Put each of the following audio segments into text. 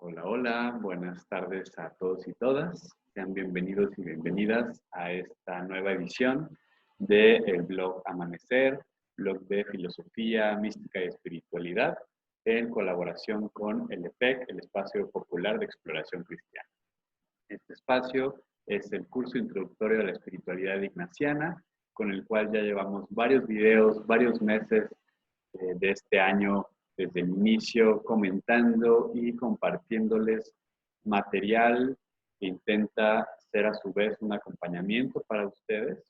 Hola, hola, buenas tardes a todos y todas. Sean bienvenidos y bienvenidas a esta nueva edición del blog Amanecer, blog de filosofía, mística y espiritualidad, en colaboración con el EPEC, el Espacio Popular de Exploración Cristiana. Este espacio es el curso introductorio de la espiritualidad ignaciana, con el cual ya llevamos varios videos, varios meses de este año desde el inicio, comentando y compartiéndoles material que intenta ser a su vez un acompañamiento para ustedes,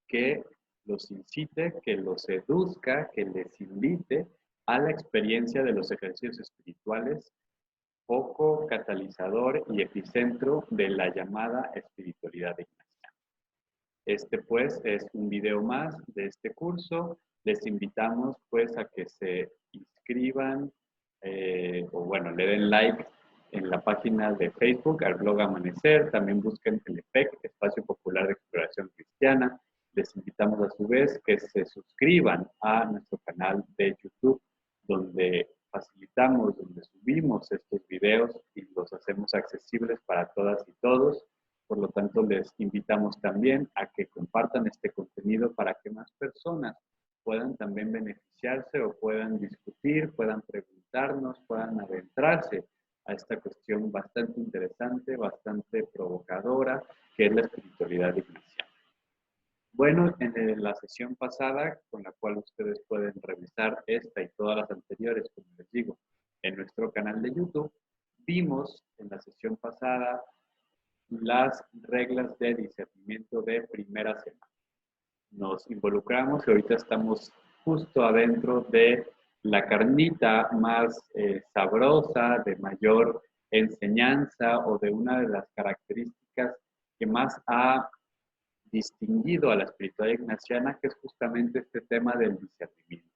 que los incite, que los seduzca, que les invite a la experiencia de los ejercicios espirituales, foco, catalizador y epicentro de la llamada espiritualidad ignaciana. Este pues es un video más de este curso. Les invitamos pues a que se inscriban o bueno, le den like en la página de Facebook al blog Amanecer. También busquen el EPEC, Espacio Popular de Exploración Cristiana. Les invitamos a su vez que se suscriban a nuestro canal de YouTube, donde facilitamos, donde subimos estos videos y los hacemos accesibles para todas y todos. Por lo tanto, les invitamos también a que compartan este contenido para que más personas puedan también beneficiarse o puedan discutir, puedan preguntarnos, puedan adentrarse a esta cuestión bastante interesante, bastante provocadora, que es la espiritualidad ignaciana. Bueno, en la sesión pasada, con la cual ustedes pueden revisar esta y todas las anteriores, como les digo, en nuestro canal de YouTube, vimos en la sesión pasada las reglas de discernimiento de primera semana. Nos involucramos y ahorita estamos justo adentro de la carnita más sabrosa, de mayor enseñanza o de una de las características que más ha distinguido a la espiritualidad ignaciana, que es justamente este tema del discernimiento.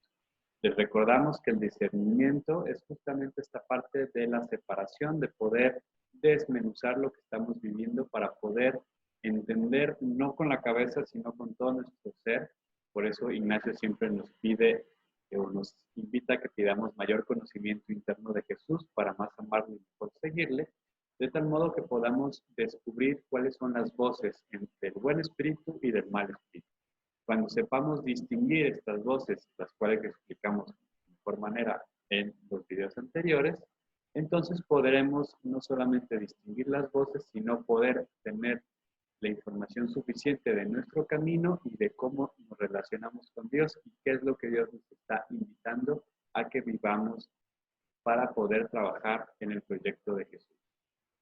Les recordamos que el discernimiento es justamente esta parte de la separación, de poder desmenuzar lo que estamos viviendo para poder entender, no con la cabeza, sino con todo nuestro ser. Por eso Ignacio siempre nos pide o nos invita a que pidamos mayor conocimiento interno de Jesús para más amarlo y mejor seguirle, de tal modo que podamos descubrir cuáles son las voces entre el buen espíritu y del mal espíritu. Cuando sepamos distinguir estas voces, las cuales explicamos de mejor manera en los videos anteriores, entonces podremos no solamente distinguir las voces, sino poder tener la información suficiente de nuestro camino y de cómo nos relacionamos con Dios y qué es lo que Dios nos está invitando a que vivamos para poder trabajar en el proyecto de Jesús.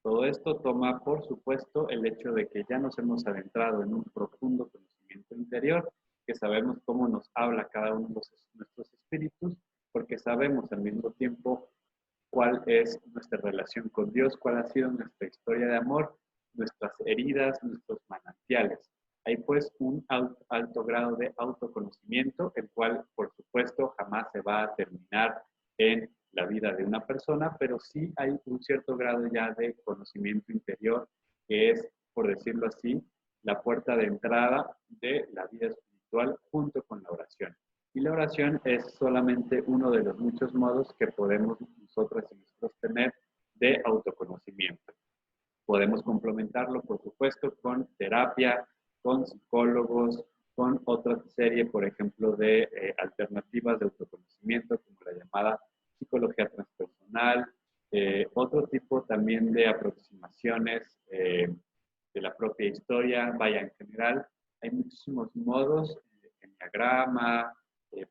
Todo esto toma, por supuesto, el hecho de que ya nos hemos adentrado en un profundo conocimiento interior, que sabemos cómo nos habla cada uno de nuestros espíritus, porque sabemos al mismo tiempo cuál es nuestra relación con Dios, cuál ha sido nuestra historia de amor, nuestras heridas, nuestros manantiales. Hay pues un alto grado de autoconocimiento, el cual, por supuesto, jamás se va a terminar en la vida de una persona, pero sí hay un cierto grado ya de conocimiento interior, que es, por decirlo así, la puerta de entrada de la vida espiritual junto con la oración. Y la oración es solamente uno de los muchos modos que podemos nosotras y nosotros tener de autoconocimiento. Podemos complementarlo, por supuesto, con terapia, con psicólogos, con otra serie, por ejemplo, de alternativas de autoconocimiento, como la llamada psicología transpersonal, otro tipo también de aproximaciones de la propia historia. Vaya, en general, hay muchísimos modos, enneagrama,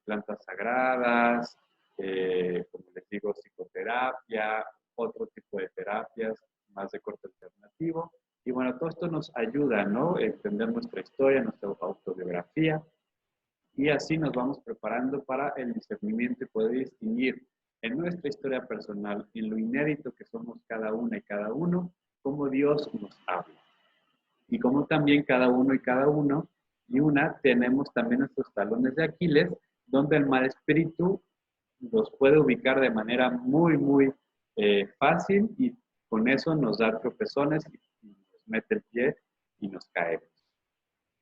plantas sagradas, como les digo, psicoterapia, otro tipo de terapias más de corte alternativo. Y bueno, todo esto nos ayuda, ¿no? A entender nuestra historia, nuestra autobiografía, y así nos vamos preparando para el discernimiento y poder distinguir en nuestra historia personal, en lo inédito que somos cada una y cada uno, cómo Dios nos habla. Y cómo también cada uno y cada uno y una tenemos también nuestros talones de Aquiles, donde el mal espíritu los puede ubicar de manera muy fácil y con eso nos da tropezones y nos mete el pie y nos caemos.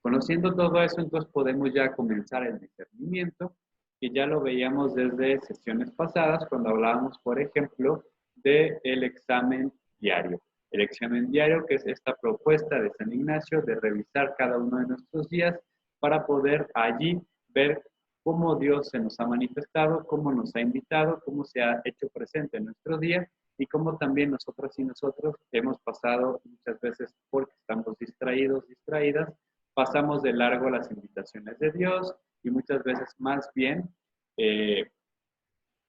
Conociendo todo eso, entonces podemos ya comenzar el discernimiento, que ya lo veíamos desde sesiones pasadas, cuando hablábamos, por ejemplo, del examen diario. El examen diario, que es esta propuesta de San Ignacio de revisar cada uno de nuestros días para poder allí ver cómo Dios se nos ha manifestado, cómo nos ha invitado, cómo se ha hecho presente en nuestro día y cómo también nosotras y nosotros hemos pasado muchas veces porque estamos distraídos, distraídas, pasamos de largo las invitaciones de Dios y muchas veces más bien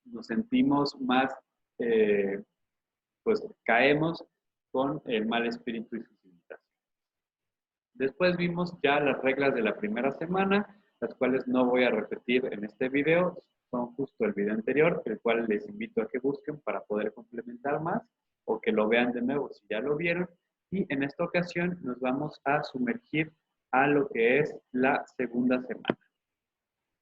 nos sentimos más, pues caemos con el mal espíritu y sus invitaciones. Después vimos ya las reglas de la primera semana, las cuales no voy a repetir en este video, son justo el video anterior, el cual les invito a que busquen para poder complementar más o que lo vean de nuevo si ya lo vieron. Y en esta ocasión nos vamos a sumergir a lo que es la segunda semana.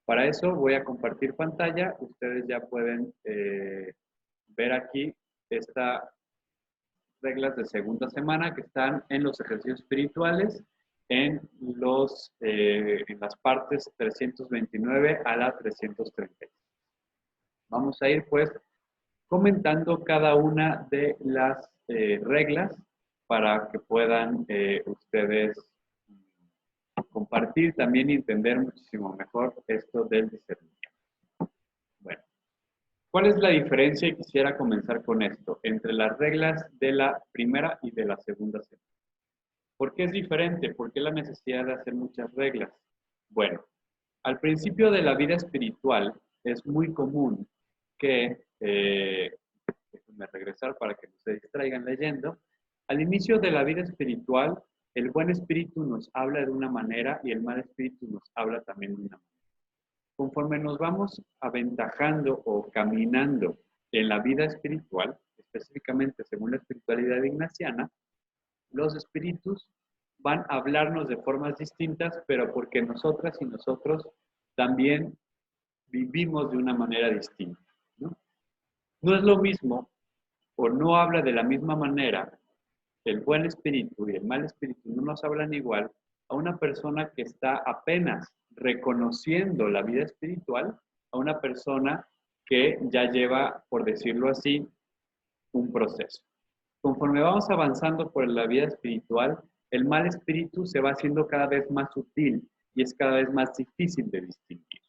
Para eso voy a compartir pantalla. Ustedes ya pueden ver aquí estas reglas de segunda semana que están en los ejercicios espirituales en las partes 329 a la 330. Vamos a ir pues comentando cada una de las reglas para que puedan ustedes compartir también y entender muchísimo mejor esto del discernimiento. Bueno, ¿cuál es la diferencia? Y quisiera comenzar con esto, entre las reglas de la primera y de la segunda semana. ¿Por qué es diferente? ¿Por qué la necesidad de hacer muchas reglas? Bueno, al principio de la vida espiritual es muy común que, déjenme regresar para que no se distraigan leyendo, al inicio de la vida espiritual, el buen espíritu nos habla de una manera y el mal espíritu nos habla también de una manera. Conforme nos vamos aventajando o caminando en la vida espiritual, específicamente según la espiritualidad ignaciana, los espíritus van a hablarnos de formas distintas, pero porque nosotras y nosotros también vivimos de una manera distinta, ¿no? No es lo mismo o no habla de la misma manera el buen espíritu y el mal espíritu, no nos hablan igual a una persona que está apenas reconociendo la vida espiritual, a una persona que ya lleva, por decirlo así, un proceso. Conforme vamos avanzando por la vida espiritual, el mal espíritu se va haciendo cada vez más sutil y es cada vez más difícil de distinguir,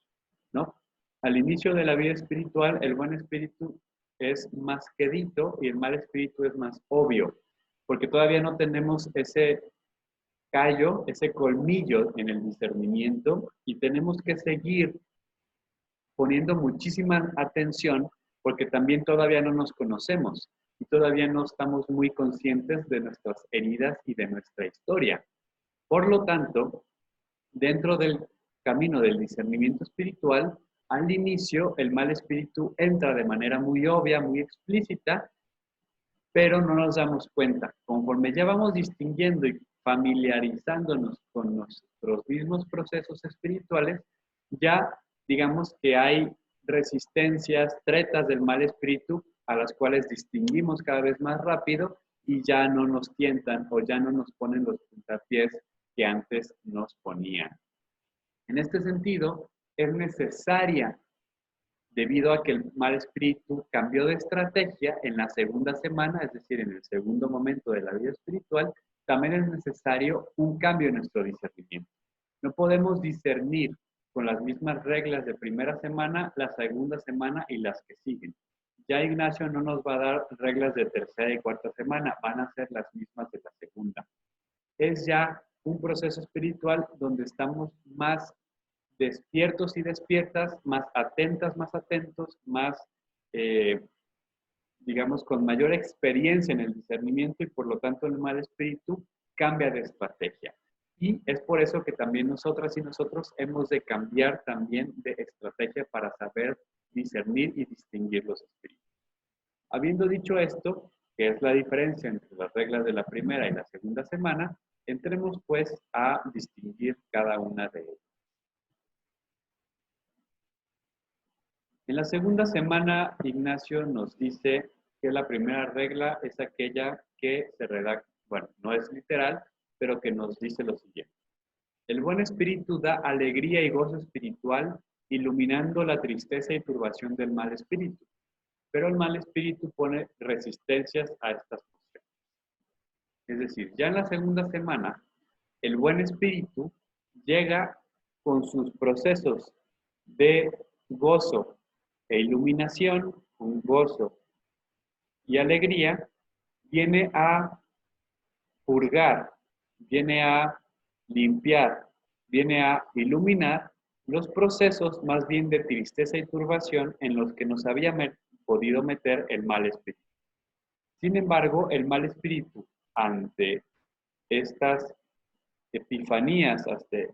¿no? Al inicio de la vida espiritual, el buen espíritu es más quedito y el mal espíritu es más obvio, porque todavía no tenemos ese callo, ese colmillo en el discernimiento y tenemos que seguir poniendo muchísima atención porque también todavía no nos conocemos y todavía no estamos muy conscientes de nuestras heridas y de nuestra historia. Por lo tanto, dentro del camino del discernimiento espiritual, al inicio el mal espíritu entra de manera muy obvia, muy explícita, pero no nos damos cuenta. Conforme ya vamos distinguiendo y familiarizándonos con nuestros mismos procesos espirituales, ya digamos que hay resistencias, tretas del mal espíritu a las cuales distinguimos cada vez más rápido y ya no nos tientan o ya no nos ponen los puntapiés que antes nos ponían. En este sentido, es necesaria, debido a que el mal espíritu cambió de estrategia en la segunda semana, es decir, en el segundo momento de la vida espiritual, también es necesario un cambio en nuestro discernimiento. No podemos discernir con las mismas reglas de primera semana, la segunda semana y las que siguen. Ya Ignacio no nos va a dar reglas de tercera y cuarta semana, van a ser las mismas de la segunda. Es ya un proceso espiritual donde estamos más despiertos y despiertas, más atentas, más atentos, más, digamos, con mayor experiencia en el discernimiento y por lo tanto el mal espíritu cambia de estrategia. Y es por eso que también nosotras y nosotros hemos de cambiar también de estrategia para saber discernir y distinguir los espíritus. Habiendo dicho esto, que es la diferencia entre las reglas de la primera y la segunda semana, entremos pues a distinguir cada una de ellas. En la segunda semana, Ignacio nos dice que la primera regla es aquella que se redacta, bueno, no es literal, pero que nos dice lo siguiente. El buen espíritu da alegría y gozo espiritual, iluminando la tristeza y turbación del mal espíritu. pero el mal espíritu pone resistencias a estas cuestiones. Es decir, ya en la segunda semana, el buen espíritu llega con sus procesos de gozo e iluminación, un gozo y alegría, viene a purgar, viene a limpiar, viene a iluminar los procesos más bien de tristeza y turbación en los que nos había podido meter el mal espíritu. Sin embargo, el mal espíritu, ante estas epifanías,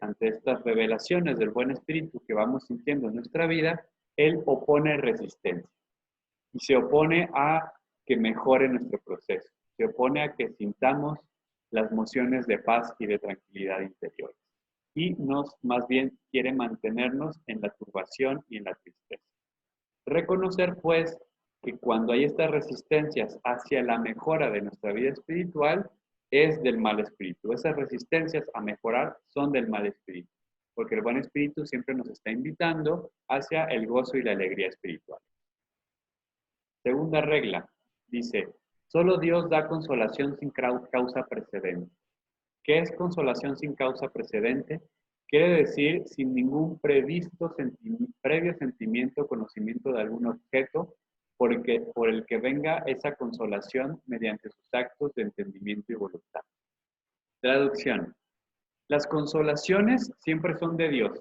ante estas revelaciones del buen espíritu que vamos sintiendo en nuestra vida, él opone resistencia y se opone a que mejore nuestro proceso, se opone a que sintamos las emociones de paz y de tranquilidad interior y más bien quiere mantenernos en la turbación y en la tristeza. Reconocer pues que cuando hay estas resistencias hacia la mejora de nuestra vida espiritual, es del mal espíritu. Esas resistencias a mejorar son del mal espíritu, porque el buen espíritu siempre nos está invitando hacia el gozo y la alegría espiritual. Segunda regla, dice, solo Dios da consolación sin causa precedente. ¿Qué es consolación sin causa precedente? Quiere decir sin ningún previo sentimiento o conocimiento de algún objeto por el que venga esa consolación mediante sus actos de entendimiento y voluntad. Traducción. Las consolaciones siempre son de Dios.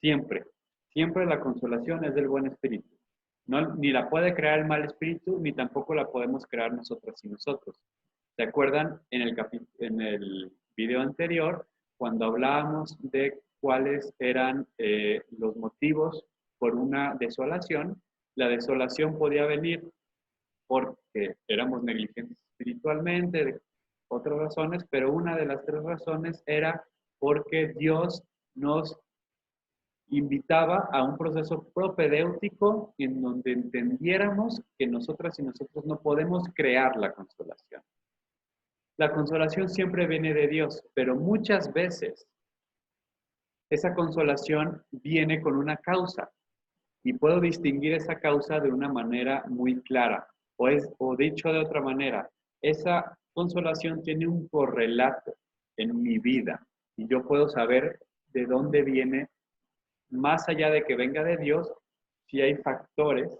Siempre. Siempre la consolación es del buen espíritu. No, ni la puede crear el mal espíritu, ni tampoco la podemos crear nosotras y nosotros. ¿Se acuerdan en el video anterior cuando hablábamos de cuáles eran los motivos por una desolación? La desolación podía venir porque éramos negligentes espiritualmente, de otras razones, pero una de las tres razones era porque Dios nos invitaba a un proceso propedéutico en donde entendiéramos que nosotras y nosotros no podemos crear la consolación. La consolación siempre viene de Dios, pero muchas veces esa consolación viene con una causa y puedo distinguir esa causa de una manera muy clara. O dicho de otra manera, esa consolación tiene un correlato en mi vida y yo puedo saber de dónde viene, más allá de que venga de Dios, si hay factores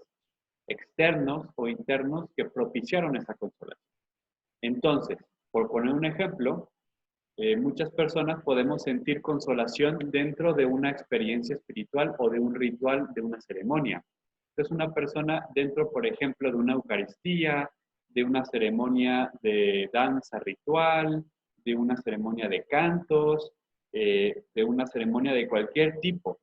externos o internos que propiciaron esa consolación. Entonces, por poner un ejemplo, muchas personas podemos sentir consolación dentro de una experiencia espiritual o de un ritual, de una ceremonia. Entonces, una persona dentro, por ejemplo, de una Eucaristía, de una ceremonia de danza ritual, de una ceremonia de cantos, de una ceremonia de cualquier tipo.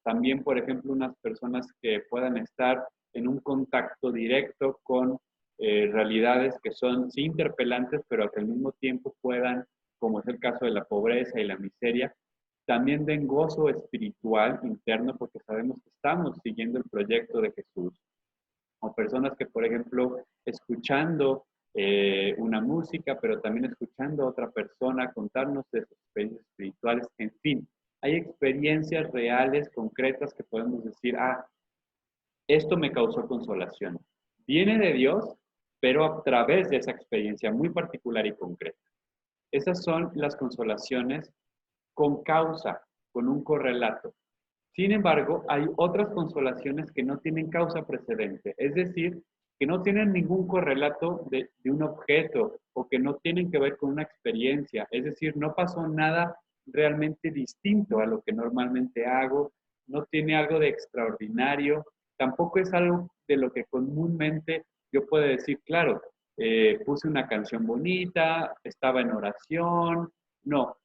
También, por ejemplo, unas personas que puedan estar en un contacto directo con realidades que son sí interpelantes, pero que al mismo tiempo puedan, como es el caso de la pobreza y la miseria, también den gozo espiritual interno porque sabemos que estamos siguiendo el proyecto de Jesús. O personas que, por ejemplo, escuchando una música, pero también escuchando a otra persona contarnos de sus experiencias espirituales, en fin, hay experiencias reales, concretas que podemos decir, esto me causó consolación. Viene de Dios, pero a través de esa experiencia muy particular y concreta. Esas son las consolaciones con causa, con un correlato. Sin embargo, hay otras consolaciones que no tienen causa precedente, es decir, que no tienen ningún correlato de un objeto o que no tienen que ver con una experiencia, es decir, no pasó nada realmente distinto a lo que normalmente hago, no tiene algo de extraordinario, tampoco es algo de lo que comúnmente yo puedo decir, claro, puse una canción bonita, estaba en oración, no.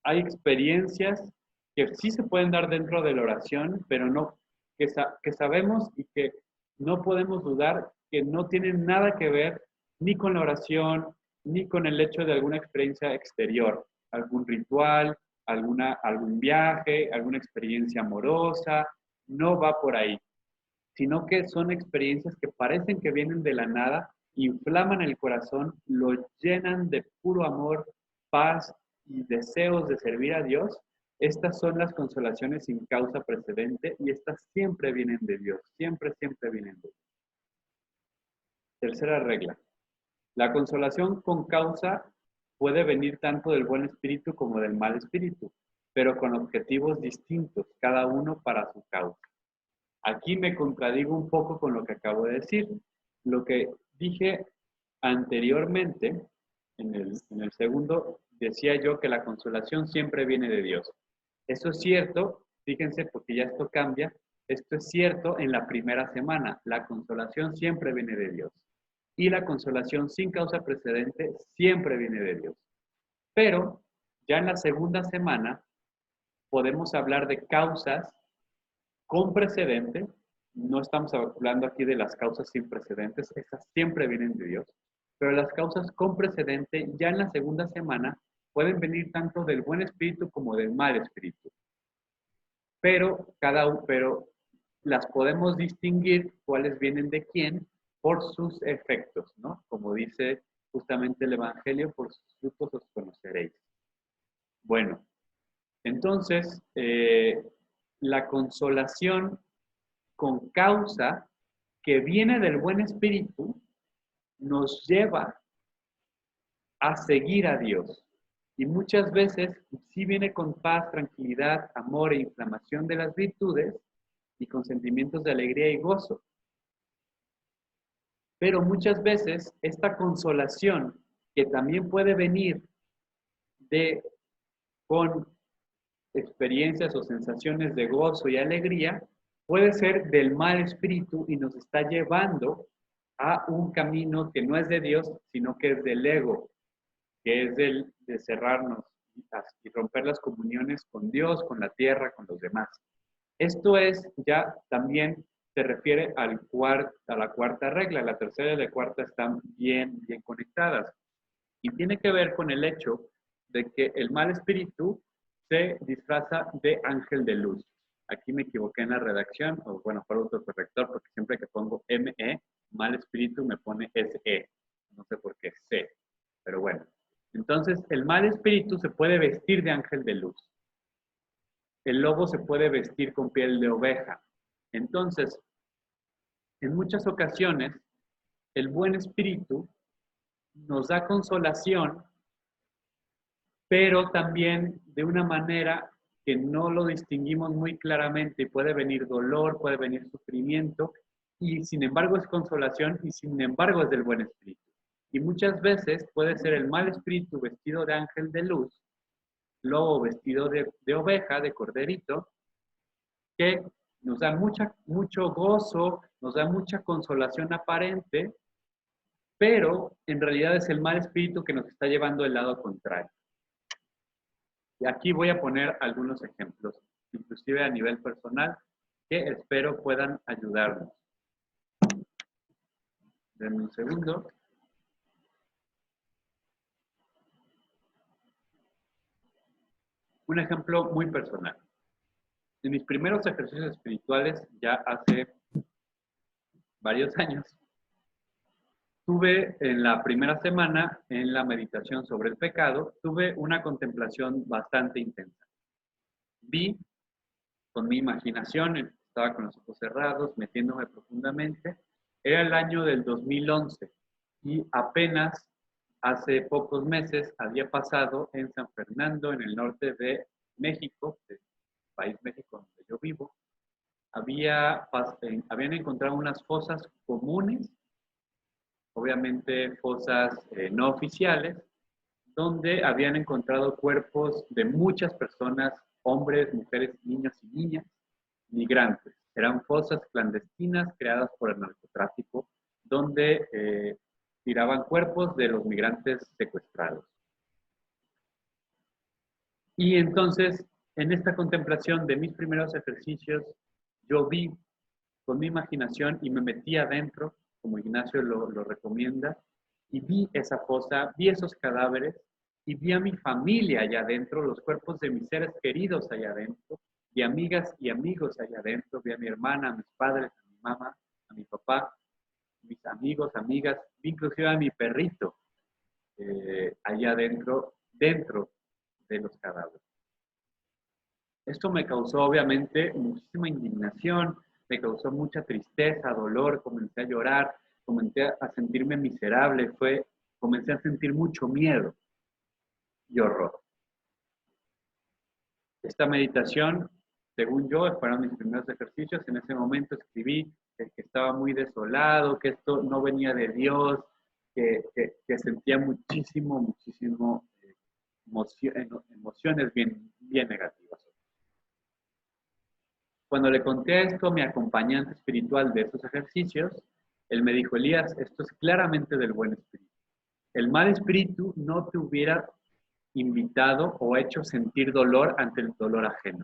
Hay experiencias que sí se pueden dar dentro de la oración, pero no, que sabemos y que no podemos dudar que no tienen nada que ver ni con la oración, ni con el hecho de alguna experiencia exterior, algún ritual, algún viaje, alguna experiencia amorosa, no va por ahí, sino que son experiencias que parecen que vienen de la nada, inflaman el corazón, lo llenan de puro amor, paz y deseos de servir a Dios, Estas son las consolaciones sin causa precedente y estas siempre vienen de Dios, siempre, siempre vienen de Dios. Tercera regla. La consolación con causa puede venir tanto del buen espíritu como del mal espíritu, pero con objetivos distintos, cada uno para su causa. Aquí me contradigo un poco con lo que acabo de decir. Lo que dije anteriormente, en el segundo, decía yo que la consolación siempre viene de Dios. Eso es cierto, fíjense, porque ya esto cambia. Esto es cierto en la primera semana. La consolación siempre viene de Dios. Y la consolación sin causa precedente siempre viene de Dios. Pero ya en la segunda semana podemos hablar de causas con precedente. No estamos hablando aquí de las causas sin precedentes, estas siempre vienen de Dios. Pero las causas con precedente ya en la segunda semana pueden venir tanto del buen espíritu como del mal espíritu. Pero las podemos distinguir cuáles vienen de quién por sus efectos, ¿no? Como dice justamente el Evangelio, por sus frutos los conoceréis. Bueno, entonces, la consolación con causa que viene del buen espíritu nos lleva a seguir a Dios. Y muchas veces sí viene con paz, tranquilidad, amor e inflamación de las virtudes y con sentimientos de alegría y gozo. Pero muchas veces esta consolación, que también puede venir con experiencias o sensaciones de gozo y alegría, puede ser del mal espíritu y nos está llevando a un camino que no es de Dios, sino que es del ego, que es de cerrarnos y romper las comuniones con Dios, con la tierra, con los demás. Esto es ya también se refiere a la cuarta regla. La tercera y la cuarta están bien conectadas. Y tiene que ver con el hecho de que el mal espíritu se disfraza de ángel de luz. Aquí me equivoqué en la redacción, o bueno, fue el autocorrector, porque siempre que pongo ME, mal espíritu me pone SE. No sé por qué, C. Pero bueno. Entonces, el mal espíritu se puede vestir de ángel de luz. El lobo se puede vestir con piel de oveja. Entonces, en muchas ocasiones, el buen espíritu nos da consolación, pero también de una manera que no lo distinguimos muy claramente. Puede venir dolor, puede venir sufrimiento, y sin embargo es consolación y sin embargo es del buen espíritu. Y muchas veces puede ser el mal espíritu vestido de ángel de luz, lobo vestido de oveja, de corderito, que nos da mucho gozo, nos da mucha consolación aparente, pero en realidad es el mal espíritu que nos está llevando al lado contrario. Y aquí voy a poner algunos ejemplos, inclusive a nivel personal, que espero puedan ayudarnos. Denme un segundo. Un ejemplo muy personal. En mis primeros ejercicios espirituales, ya hace varios años, tuve en la primera semana, en la meditación sobre el pecado, tuve una contemplación bastante intensa. Vi con mi imaginación, estaba con los ojos cerrados, metiéndome profundamente. Era el año del 2011 y apenas hace pocos meses había pasado en San Fernando, en el norte de México, del país México donde yo vivo. Habían encontrado unas fosas comunes, obviamente fosas no oficiales, donde habían encontrado cuerpos de muchas personas, hombres, mujeres, niños y niñas, migrantes. Eran fosas clandestinas creadas por el narcotráfico, donde tiraban cuerpos de los migrantes secuestrados. Y entonces, en esta contemplación de mis primeros ejercicios, yo vi con mi imaginación y me metí adentro, como Ignacio lo recomienda, y vi esa fosa, vi esos cadáveres, y vi a mi familia allá adentro, los cuerpos de mis seres queridos allá adentro, y amigas y amigos allá adentro, vi a mi hermana, a mis padres, a mi mamá, a mi papá, mis amigos, amigas, vi inclusive a mi perrito allá adentro, dentro de los cadáveres. Esto me causó obviamente muchísima indignación, me causó mucha tristeza, dolor, comencé a llorar, comencé a sentirme miserable, comencé a sentir mucho miedo y horror. Esta meditación, según yo, fueron mis primeros ejercicios. En ese momento escribí que estaba muy desolado, que esto no venía de Dios, que sentía muchísimo emociones bien negativas. Cuando le conté esto a mi acompañante espiritual de estos ejercicios, él me dijo: Elías, esto es claramente del buen espíritu. El mal espíritu no te hubiera invitado o hecho sentir dolor ante el dolor ajeno.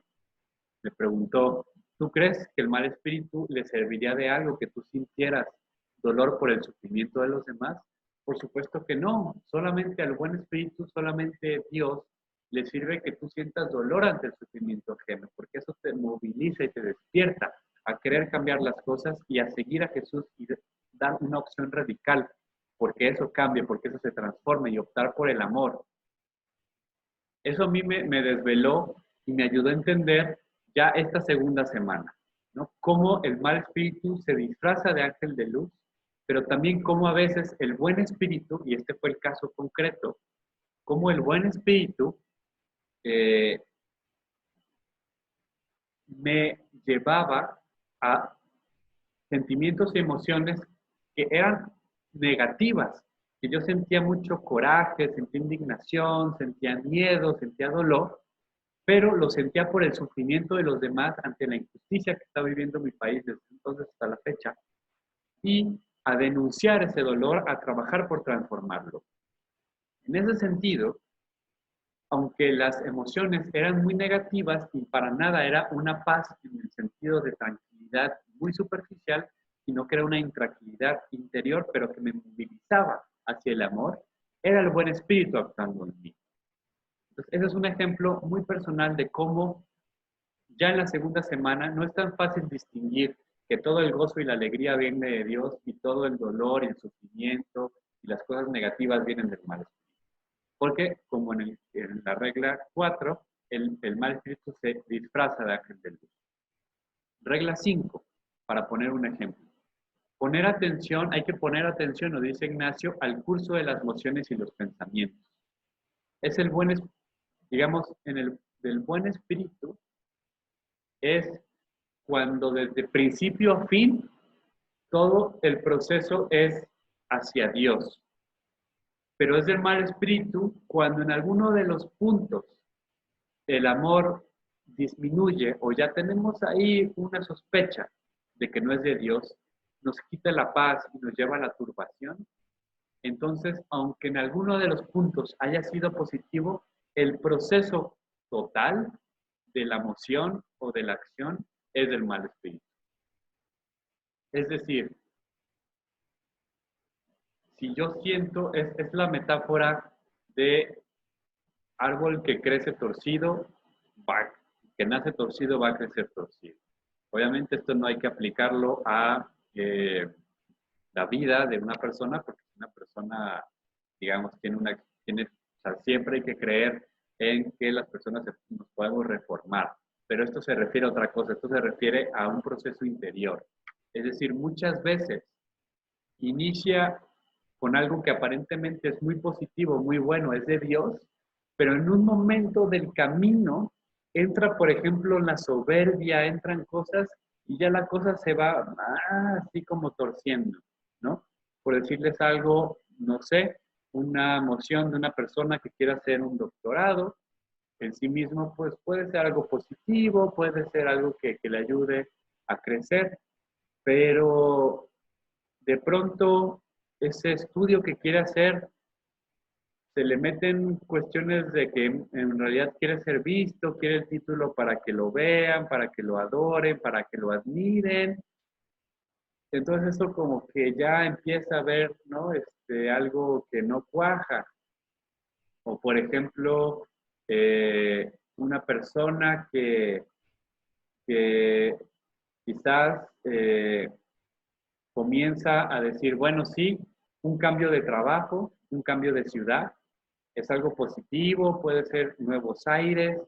Le preguntó: ¿tú crees que el mal espíritu le serviría de algo que tú sintieras dolor por el sufrimiento de los demás? Por supuesto que no. Solamente al buen espíritu, solamente Dios le sirve que tú sientas dolor ante el sufrimiento ajeno, porque eso te moviliza y te despierta a querer cambiar las cosas y a seguir a Jesús y dar una opción radical, porque eso cambie, porque eso se transforme, y optar por el amor. Eso a mí me desveló y me ayudó a entender ya esta segunda semana, ¿no? Cómo el mal espíritu se disfraza de ángel de luz, pero también cómo a veces el buen espíritu, y este fue el caso concreto, cómo el buen espíritu me llevaba a sentimientos y emociones que eran negativas, que yo sentía mucho coraje, sentía indignación, sentía miedo, sentía dolor, pero lo sentía por el sufrimiento de los demás ante la injusticia que está viviendo mi país desde entonces hasta la fecha, y a denunciar ese dolor, a trabajar por transformarlo. En ese sentido, aunque las emociones eran muy negativas y para nada era una paz en el sentido de tranquilidad muy superficial, sino que era una intranquilidad interior, pero que me movilizaba hacia el amor, era el buen espíritu actuando en mí. Entonces, ese es un ejemplo muy personal de cómo ya en la segunda semana no es tan fácil distinguir que todo el gozo y la alegría viene de Dios y todo el dolor y el sufrimiento y las cosas negativas vienen del mal espíritu. Porque, como en la regla 4, el mal espíritu se disfraza de ángel de luz. Regla 5, para poner un ejemplo. Hay que poner atención, nos dice Ignacio, al curso de las emociones y los pensamientos. Es el buen, digamos, del buen espíritu es cuando desde principio a fin todo el proceso es hacia Dios. Pero es del mal espíritu cuando en alguno de los puntos el amor disminuye o ya tenemos ahí una sospecha de que no es de Dios, nos quita la paz y nos lleva a la turbación. Entonces, aunque en alguno de los puntos haya sido positivo, el proceso total de la emoción o de la acción es del mal espíritu. Es decir, si yo siento, es la metáfora de árbol que crece torcido, que nace torcido va a crecer torcido. Obviamente esto no hay que aplicarlo a la vida de una persona, porque una persona, digamos, o sea, siempre hay que creer en que las personas nos podemos reformar. Pero esto se refiere a otra cosa, esto se refiere a un proceso interior. Es decir, muchas veces inicia con algo que aparentemente es muy positivo, muy bueno, es de Dios, pero en un momento del camino entra, por ejemplo, la soberbia, entran cosas y ya la cosa se va así como torciendo, ¿no? Por decirles algo, no sé, una emoción de una persona que quiera hacer un doctorado, en sí mismo, pues puede ser algo positivo, puede ser algo que le ayude a crecer, pero de pronto ese estudio que quiere hacer se le meten cuestiones de que en realidad quiere ser visto, quiere el título para que lo vean, para que lo adoren, para que lo admiren. Entonces eso como que ya empieza a ver, ¿no? Algo que no cuaja. O por ejemplo, una persona que quizás comienza a decir, bueno, sí, un cambio de trabajo, un cambio de ciudad, es algo positivo, puede ser nuevos aires,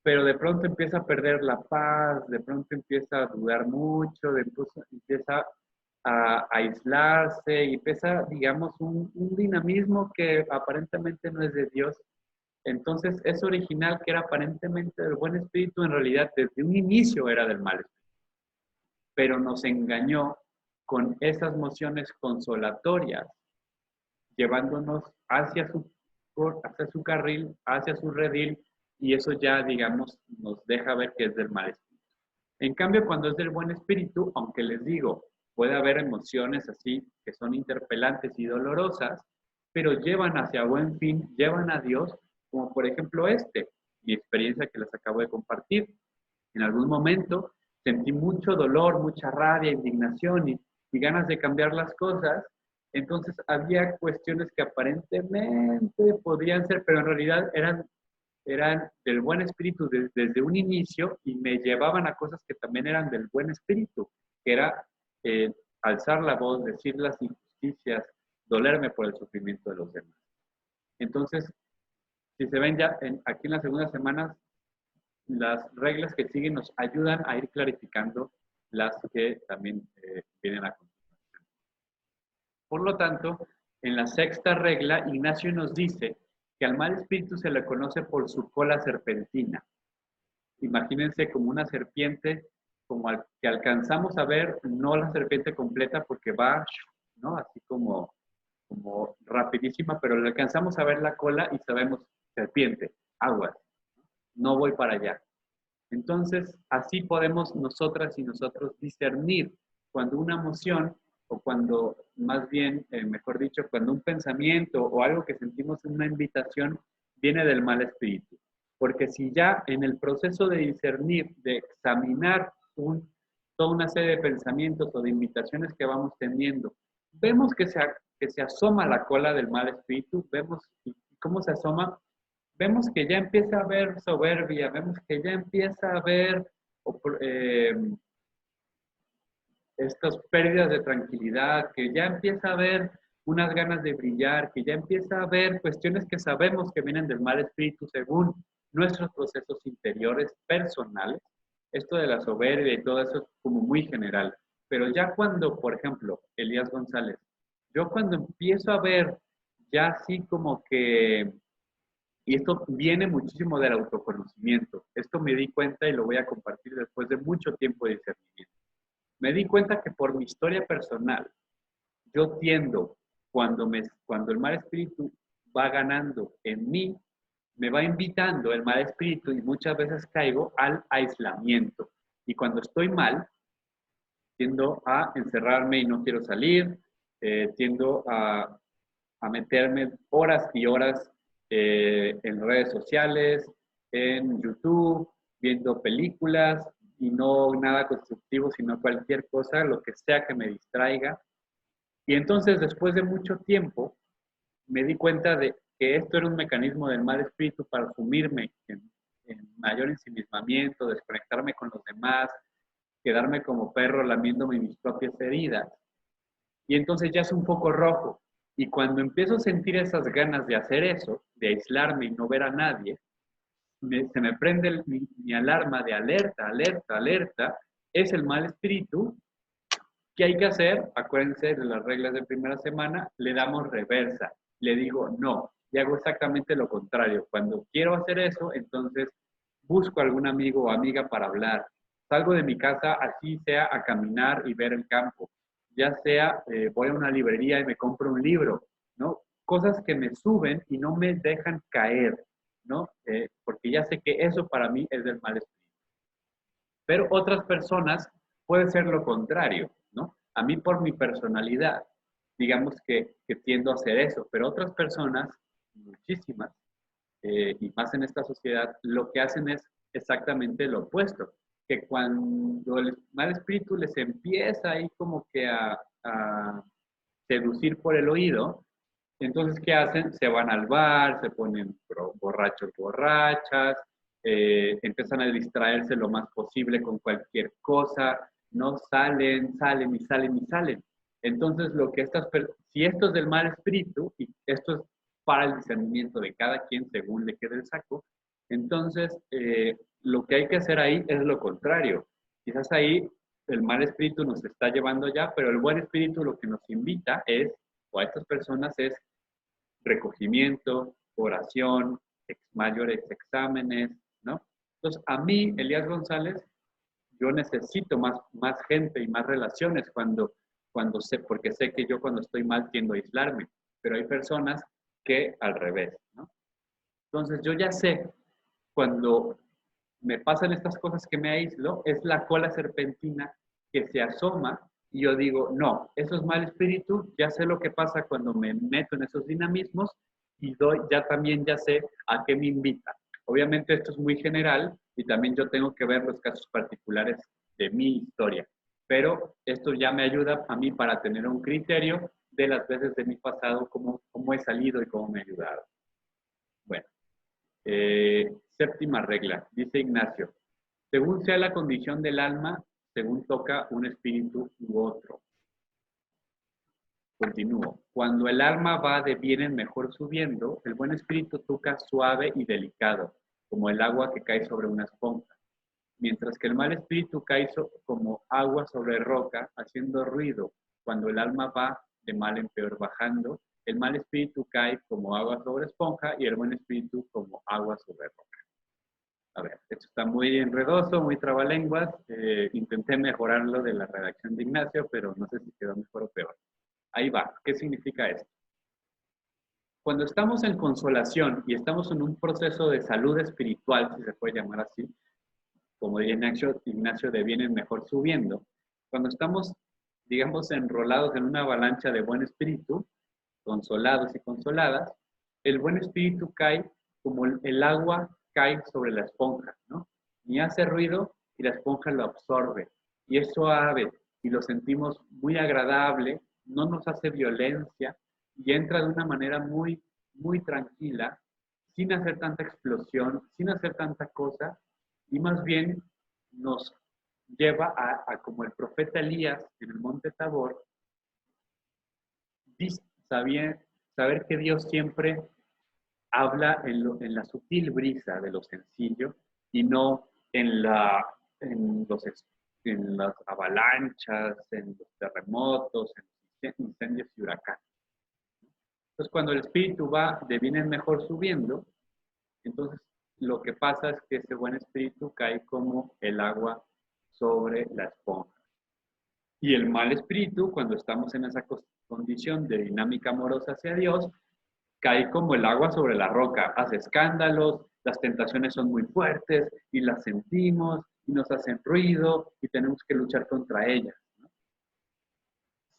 pero de pronto empieza a perder la paz, de pronto empieza a dudar mucho, de pronto empieza a aislarse y empieza, digamos, un dinamismo que aparentemente no es de Dios. Entonces, eso original que era aparentemente del buen espíritu, en realidad desde un inicio era del mal espíritu, pero nos engañó con esas mociones consolatorias, llevándonos hacia su carril, hacia su redil, y eso ya, digamos, nos deja ver que es del mal espíritu. En cambio, cuando es del buen espíritu, aunque les digo, puede haber emociones así que son interpelantes y dolorosas, pero llevan hacia buen fin, llevan a Dios, como por ejemplo mi experiencia que les acabo de compartir. En algún momento sentí mucho dolor, mucha rabia, indignación y ganas de cambiar las cosas. Entonces había cuestiones que aparentemente podrían ser, pero en realidad eran del buen espíritu desde un inicio y me llevaban a cosas que también eran del buen espíritu, que era alzar la voz, decir las injusticias, dolerme por el sufrimiento de los demás. Entonces, si se ven ya aquí en las segundas semanas, las reglas que siguen nos ayudan a ir clarificando las que también vienen a continuación. Por lo tanto, en la sexta regla, Ignacio nos dice que al mal espíritu se le conoce por su cola serpentina. Imagínense como una serpiente, como que alcanzamos a ver, no la serpiente completa porque va, ¿no? Así como rapidísima, pero le alcanzamos a ver la cola y sabemos, serpiente, aguas, no voy para allá. Entonces, así podemos nosotras y nosotros discernir cuando una emoción o cuando, más bien, mejor dicho, cuando un pensamiento o algo que sentimos en una invitación viene del mal espíritu. Porque si ya en el proceso de discernir, de examinar toda una serie de pensamientos o de invitaciones que vamos teniendo, vemos que se asoma la cola del mal espíritu, vemos cómo se asoma, vemos que ya empieza a haber soberbia, vemos que ya empieza a haber estas pérdidas de tranquilidad, que ya empieza a haber unas ganas de brillar, que ya empieza a haber cuestiones que sabemos que vienen del mal espíritu según nuestros procesos interiores personales. Esto de la soberbia y todo eso es como muy general. Pero ya cuando, por ejemplo, Elías González, yo cuando empiezo a ver ya así como que, y esto viene muchísimo del autoconocimiento, esto me di cuenta y lo voy a compartir después de mucho tiempo de discernimiento. Me di cuenta que por mi historia personal, yo tiendo, cuando el mal espíritu va ganando en mí, me va invitando el mal espíritu y muchas veces caigo al aislamiento. Y cuando estoy mal, tiendo a encerrarme y no quiero salir, tiendo a meterme horas y horas en redes sociales, en YouTube, viendo películas y no nada constructivo, sino cualquier cosa, lo que sea que me distraiga. Y entonces, después de mucho tiempo, me di cuenta de que esto era un mecanismo del mal espíritu para sumirme en mayor ensimismamiento, desconectarme con los demás, quedarme como perro lamiéndome mis propias heridas. Y entonces ya es un foco rojo. Y cuando empiezo a sentir esas ganas de hacer eso, de aislarme y no ver a nadie, se me prende mi alarma de alerta, alerta, alerta. Es el mal espíritu. ¿Qué hay que hacer? Acuérdense de las reglas de primera semana, le damos reversa. Le digo no. Y hago exactamente lo contrario. Cuando quiero hacer eso, entonces busco algún amigo o amiga para hablar. Salgo de mi casa, así sea a caminar y ver el campo. Ya sea voy a una librería y me compro un libro, ¿no? Cosas que me suben y no me dejan caer, ¿no? Porque ya sé que eso para mí es del mal espíritu. Pero otras personas puede ser lo contrario, ¿no? A mí por mi personalidad, digamos que tiendo a hacer eso, pero otras personas, muchísimas, y más en esta sociedad, lo que hacen es exactamente lo opuesto, que cuando el mal espíritu les empieza ahí como que a seducir por el oído, entonces, ¿qué hacen? Se van al bar, se ponen borrachos, borrachas, empiezan a distraerse lo más posible con cualquier cosa, no salen, salen y salen y salen. Entonces, si esto es del mal espíritu, y esto es para el discernimiento de cada quien según le quede el saco, Entonces, lo que hay que hacer ahí es lo contrario. Quizás ahí el mal espíritu nos está llevando ya, pero el buen espíritu lo que nos invita es, o a estas personas, es recogimiento, oración, mayores exámenes, ¿no? Entonces, a mí, Elías González, yo necesito más gente y más relaciones cuando sé, porque sé que yo cuando estoy mal tiendo a aislarme, pero hay personas que al revés, ¿no? Entonces, yo ya sé cuando me pasan estas cosas que me aíslo, es la cola serpentina que se asoma y yo digo, no, eso es mal espíritu, ya sé lo que pasa cuando me meto en esos dinamismos y ya también ya sé a qué me invita. Obviamente esto es muy general y también yo tengo que ver los casos particulares de mi historia, pero esto ya me ayuda a mí para tener un criterio de las veces de mi pasado, cómo he salido y cómo me ha ayudado. Bueno. Séptima regla, dice Ignacio, según sea la condición del alma, según toca un espíritu u otro. Continúo. Cuando el alma va de bien en mejor subiendo, el buen espíritu toca suave y delicado, como el agua que cae sobre una esponja, mientras que el mal espíritu cae como agua sobre roca, haciendo ruido. Cuando el alma va de mal en peor bajando, el mal espíritu cae como agua sobre esponja y el buen espíritu como agua sobre roca. A ver, esto está muy enredoso, muy trabalenguas. Intenté mejorarlo de la redacción de Ignacio, pero no sé si quedó mejor o peor. Ahí va. ¿Qué significa esto? Cuando estamos en consolación y estamos en un proceso de salud espiritual, si se puede llamar así, como diría Ignacio, de bien en mejor subiendo, cuando estamos, digamos, enrolados en una avalancha de buen espíritu, consolados y consoladas, el buen espíritu cae como el agua cae sobre la esponja, ¿no? Ni hace ruido y la esponja lo absorbe. Y es suave y lo sentimos muy agradable, no nos hace violencia y entra de una manera muy, muy tranquila, sin hacer tanta explosión, sin hacer tanta cosa, y más bien nos lleva como el profeta Elías en el monte Tabor, saber que Dios siempre habla en la sutil brisa de lo sencillo y no en, en, los, en las avalanchas, en los terremotos, en incendios y huracanes. Entonces, cuando el espíritu va de bien en mejor subiendo, entonces lo que pasa es que ese buen espíritu cae como el agua sobre la esponja. Y el mal espíritu, cuando estamos en esa condición de dinámica amorosa hacia Dios, cae como el agua sobre la roca, hace escándalos, las tentaciones son muy fuertes y las sentimos y nos hacen ruido y tenemos que luchar contra ellas, ¿no?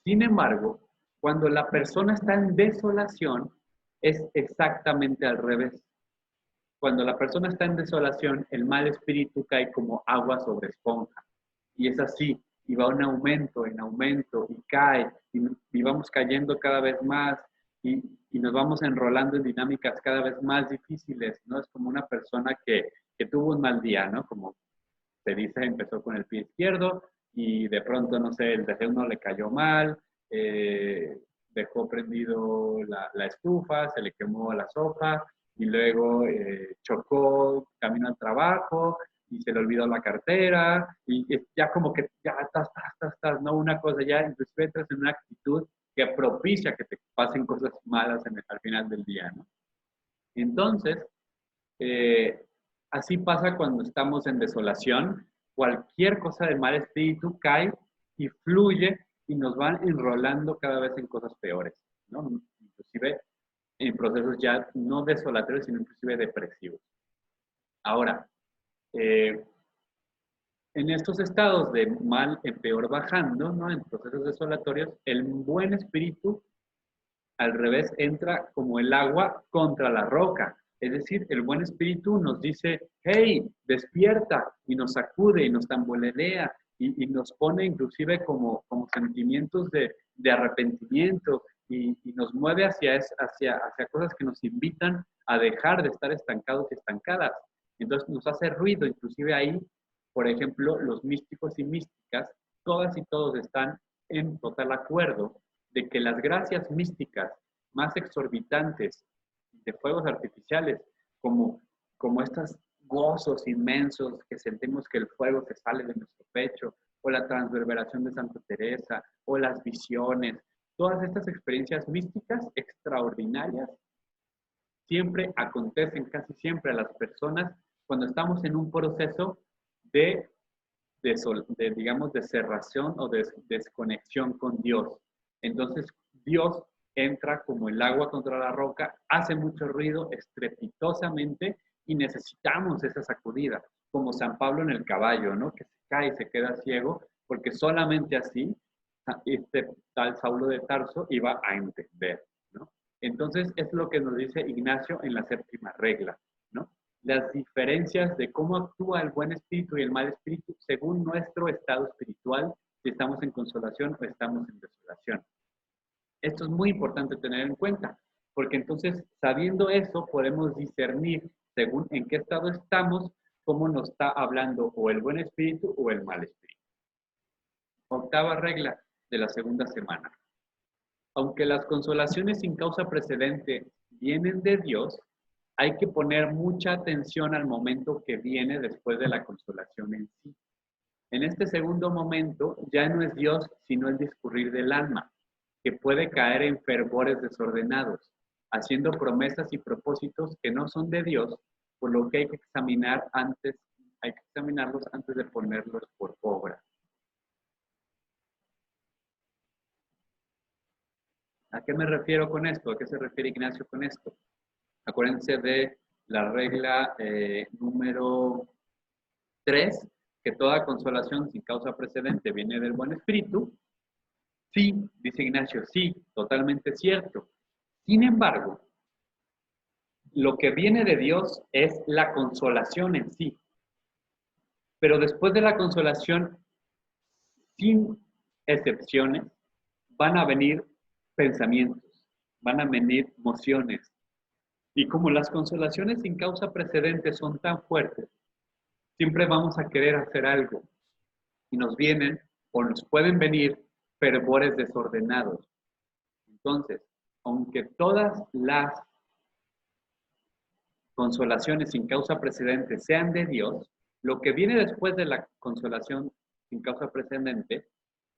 Sin embargo, cuando la persona está en desolación, es exactamente al revés. Cuando la persona está en desolación, el mal espíritu cae como agua sobre esponja. Y es así, y va en aumento, y cae, y vamos cayendo cada vez más, y nos vamos enrolando en dinámicas cada vez más difíciles, ¿no? Es como una persona que tuvo un mal día, ¿no? Como se dice, empezó con el pie izquierdo, y de pronto, no sé, el desayuno le cayó mal, dejó prendido la estufa, se le quemó la sopa, y luego chocó camino al trabajo y se le olvidó la cartera y ya como que ya estás, ¿no? Una cosa ya, inclusive entras en una actitud que propicia que te pasen cosas malas al final del día, ¿no? Entonces, eh, así pasa cuando estamos en desolación, cualquier cosa de mal espíritu cae y fluye y nos van enrolando cada vez en cosas peores, ¿no? Inclusive en procesos ya no desolatorios, sino inclusive depresivos. Ahora, eh, en estos estados de mal en peor bajando, ¿no? En procesos desolatorios, el buen espíritu al revés entra como el agua contra la roca. Es decir, el buen espíritu nos dice, hey, despierta, y nos sacude y nos tamborilea y nos pone inclusive como sentimientos de arrepentimiento y nos mueve hacia cosas que nos invitan a dejar de estar estancados y estancadas. Entonces nos hace ruido, inclusive ahí, por ejemplo, los místicos y místicas, todas y todos están en total acuerdo de que las gracias místicas más exorbitantes de fuegos artificiales, como como estos gozos inmensos que sentimos que el fuego se sale de nuestro pecho, o la transverberación de Santa Teresa, o las visiones, todas estas experiencias místicas extraordinarias siempre acontecen casi siempre a las personas cuando estamos en un proceso de, digamos, de cerración o de desconexión con Dios. Entonces, Dios entra como el agua contra la roca, hace mucho ruido estrepitosamente y necesitamos esa sacudida, como San Pablo en el caballo, ¿no? Que se cae y se queda ciego, porque solamente así este tal Saulo de Tarso iba a entender, ¿no? Entonces, es lo que nos dice Ignacio en la séptima regla, ¿no? Las diferencias de cómo actúa el buen espíritu y el mal espíritu según nuestro estado espiritual, si estamos en consolación o estamos en desolación. Esto es muy importante tener en cuenta, porque entonces, sabiendo eso, podemos discernir según en qué estado estamos, cómo nos está hablando o el buen espíritu o el mal espíritu. Octava regla de la segunda semana. Aunque las consolaciones sin causa precedente vienen de Dios, hay que poner mucha atención al momento que viene después de la consolación en sí. En este segundo momento ya no es Dios, sino el discurrir del alma, que puede caer en fervores desordenados, haciendo promesas y propósitos que no son de Dios, por lo que hay que examinarlos antes de ponerlos por obra. ¿A qué me refiero con esto? ¿A qué se refiere Ignacio con esto? Acuérdense de la regla número 3, que toda consolación sin causa precedente viene del buen espíritu. Sí, dice Ignacio, sí, totalmente cierto. Sin embargo, lo que viene de Dios es la consolación en sí. Pero después de la consolación, sin excepciones, van a venir pensamientos, van a venir emociones. Y como las consolaciones sin causa precedente son tan fuertes, siempre vamos a querer hacer algo. Y nos vienen o nos pueden venir fervores desordenados. Entonces, aunque todas las consolaciones sin causa precedente sean de Dios, lo que viene después de la consolación sin causa precedente,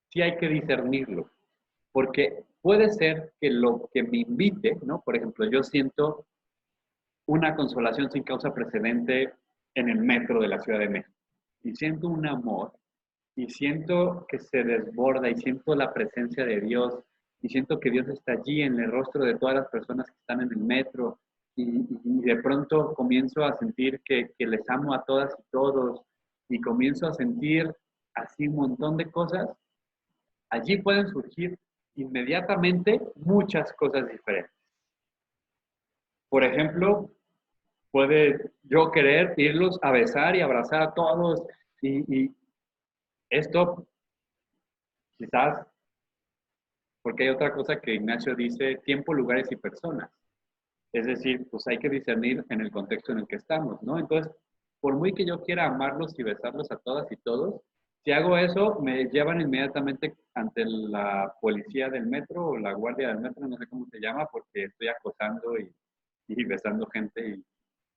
sí hay que discernirlo. Porque puede ser que lo que me invite, ¿no? Por ejemplo, yo siento una consolación sin causa precedente en el metro de la Ciudad de México. Y siento un amor, y siento que se desborda, y siento la presencia de Dios, y siento que Dios está allí en el rostro de todas las personas que están en el metro, y de pronto comienzo a sentir que les amo a todas y todos, y comienzo a sentir así un montón de cosas. Allí pueden surgir inmediatamente muchas cosas diferentes. Por ejemplo, puede yo querer irlos a besar y abrazar a todos, y esto quizás, porque hay otra cosa que Ignacio dice, tiempo, lugares y personas. Es decir, pues hay que discernir en el contexto en el que estamos, ¿no? Entonces, por muy que yo quiera amarlos y besarlos a todas y todos, si hago eso, me llevan inmediatamente ante la policía del metro o la guardia del metro, no sé cómo se llama, porque estoy acosando y besando gente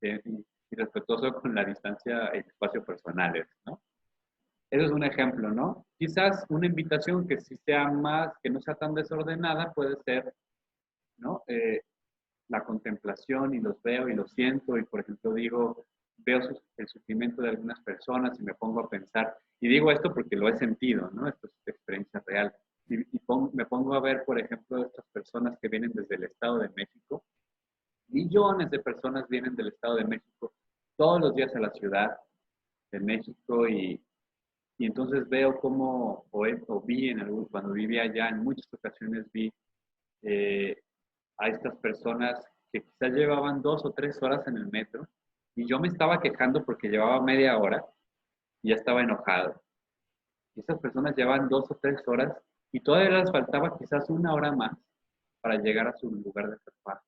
y respetuoso con la distancia y espacio personales, ¿no? Eso es un ejemplo, ¿no? Quizás una invitación que sí sea más, que no sea tan desordenada, puede ser, ¿no? La contemplación y los veo y los siento y, por ejemplo, digo, veo el sufrimiento de algunas personas y me pongo a pensar, y digo esto porque lo he sentido, ¿no? Esto es experiencia real. Me pongo a ver, por ejemplo, estas personas que vienen desde el Estado de México. Millones de personas vienen del Estado de México todos los días a la Ciudad de México y entonces veo cómo, o vi cuando vivía allá, en muchas ocasiones vi a estas personas que quizás llevaban 2 o 3 horas en el metro y yo me estaba quejando porque llevaba media hora y ya estaba enojado. Y estas personas llevaban 2 o 3 horas y todavía les faltaba quizás 1 hora más para llegar a su lugar de trabajo.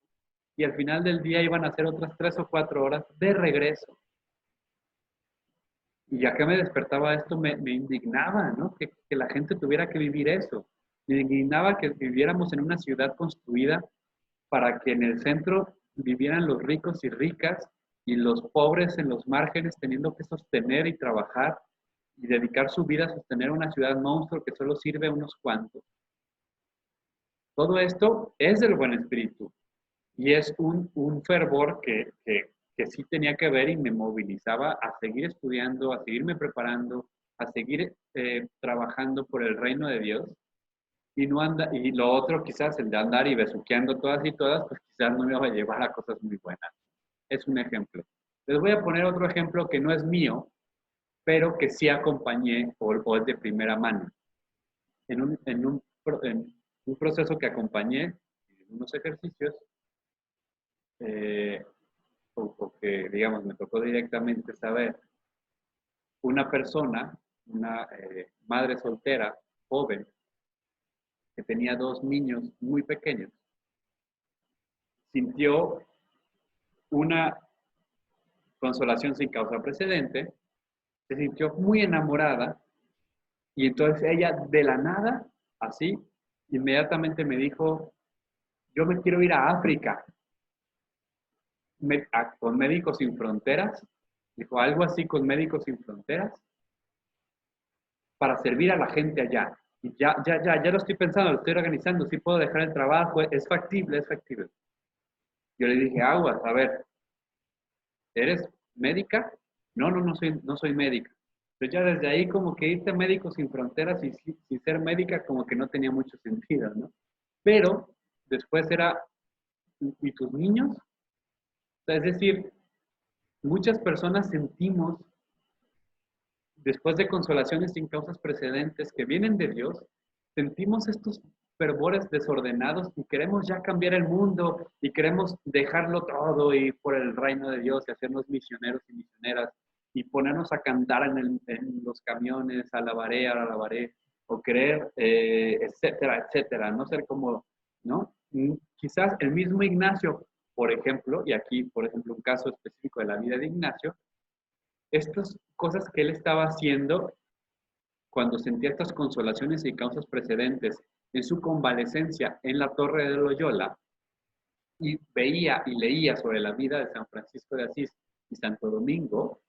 Y al final del día iban a hacer otras 3 o 4 horas de regreso. Y ya que me despertaba esto, me indignaba, ¿no? Que la gente tuviera que vivir eso. Me indignaba que viviéramos en una ciudad construida para que en el centro vivieran los ricos y ricas y los pobres en los márgenes teniendo que sostener y trabajar y dedicar su vida a sostener una ciudad monstruo que solo sirve a unos cuantos. Todo esto es del buen espíritu y es un fervor que sí tenía que ver y me movilizaba a seguir estudiando, a seguirme preparando, a seguir trabajando por el reino de Dios. Y, no anda, y lo otro quizás, el de andar y besuqueando todas y todas, pues quizás no me va a llevar a cosas muy buenas. Es un ejemplo. Les voy a poner otro ejemplo que no es mío, pero que sí acompañé o es de primera mano. En un proceso que acompañé, en unos ejercicios, o que, digamos, me tocó directamente saber, una persona, una madre soltera, joven, que tenía 2 niños muy pequeños, sintió una consolación sin causa precedente, se sintió muy enamorada y entonces ella de la nada, así, inmediatamente me dijo, yo me quiero ir a África, con Médicos Sin Fronteras, dijo algo así con Médicos Sin Fronteras, para servir a la gente allá. Y ya lo estoy pensando, lo estoy organizando, sí puedo dejar el trabajo, es factible, es factible. Yo le dije, aguas, a ver, ¿eres médica? No, no soy médica. Pero ya desde ahí como que irte a Médicos Sin Fronteras y ser médica como que no tenía mucho sentido, ¿no? Pero después era, ¿y tus niños? O sea, es decir, muchas personas sentimos, después de consolaciones sin causas precedentes que vienen de Dios, sentimos estos fervores desordenados y queremos ya cambiar el mundo y queremos dejarlo todo y por el reino de Dios y hacernos misioneros y misioneras y ponernos a cantar en los camiones, alabaré, o querer, etcétera, etcétera, no ser como, ¿no? Quizás el mismo Ignacio, por ejemplo, y aquí, por ejemplo, un caso específico de la vida de Ignacio, estas cosas que él estaba haciendo cuando sentía estas consolaciones y causas precedentes en su convalecencia en la Torre de Loyola y veía y leía sobre la vida de San Francisco de Asís y Santo Domingo,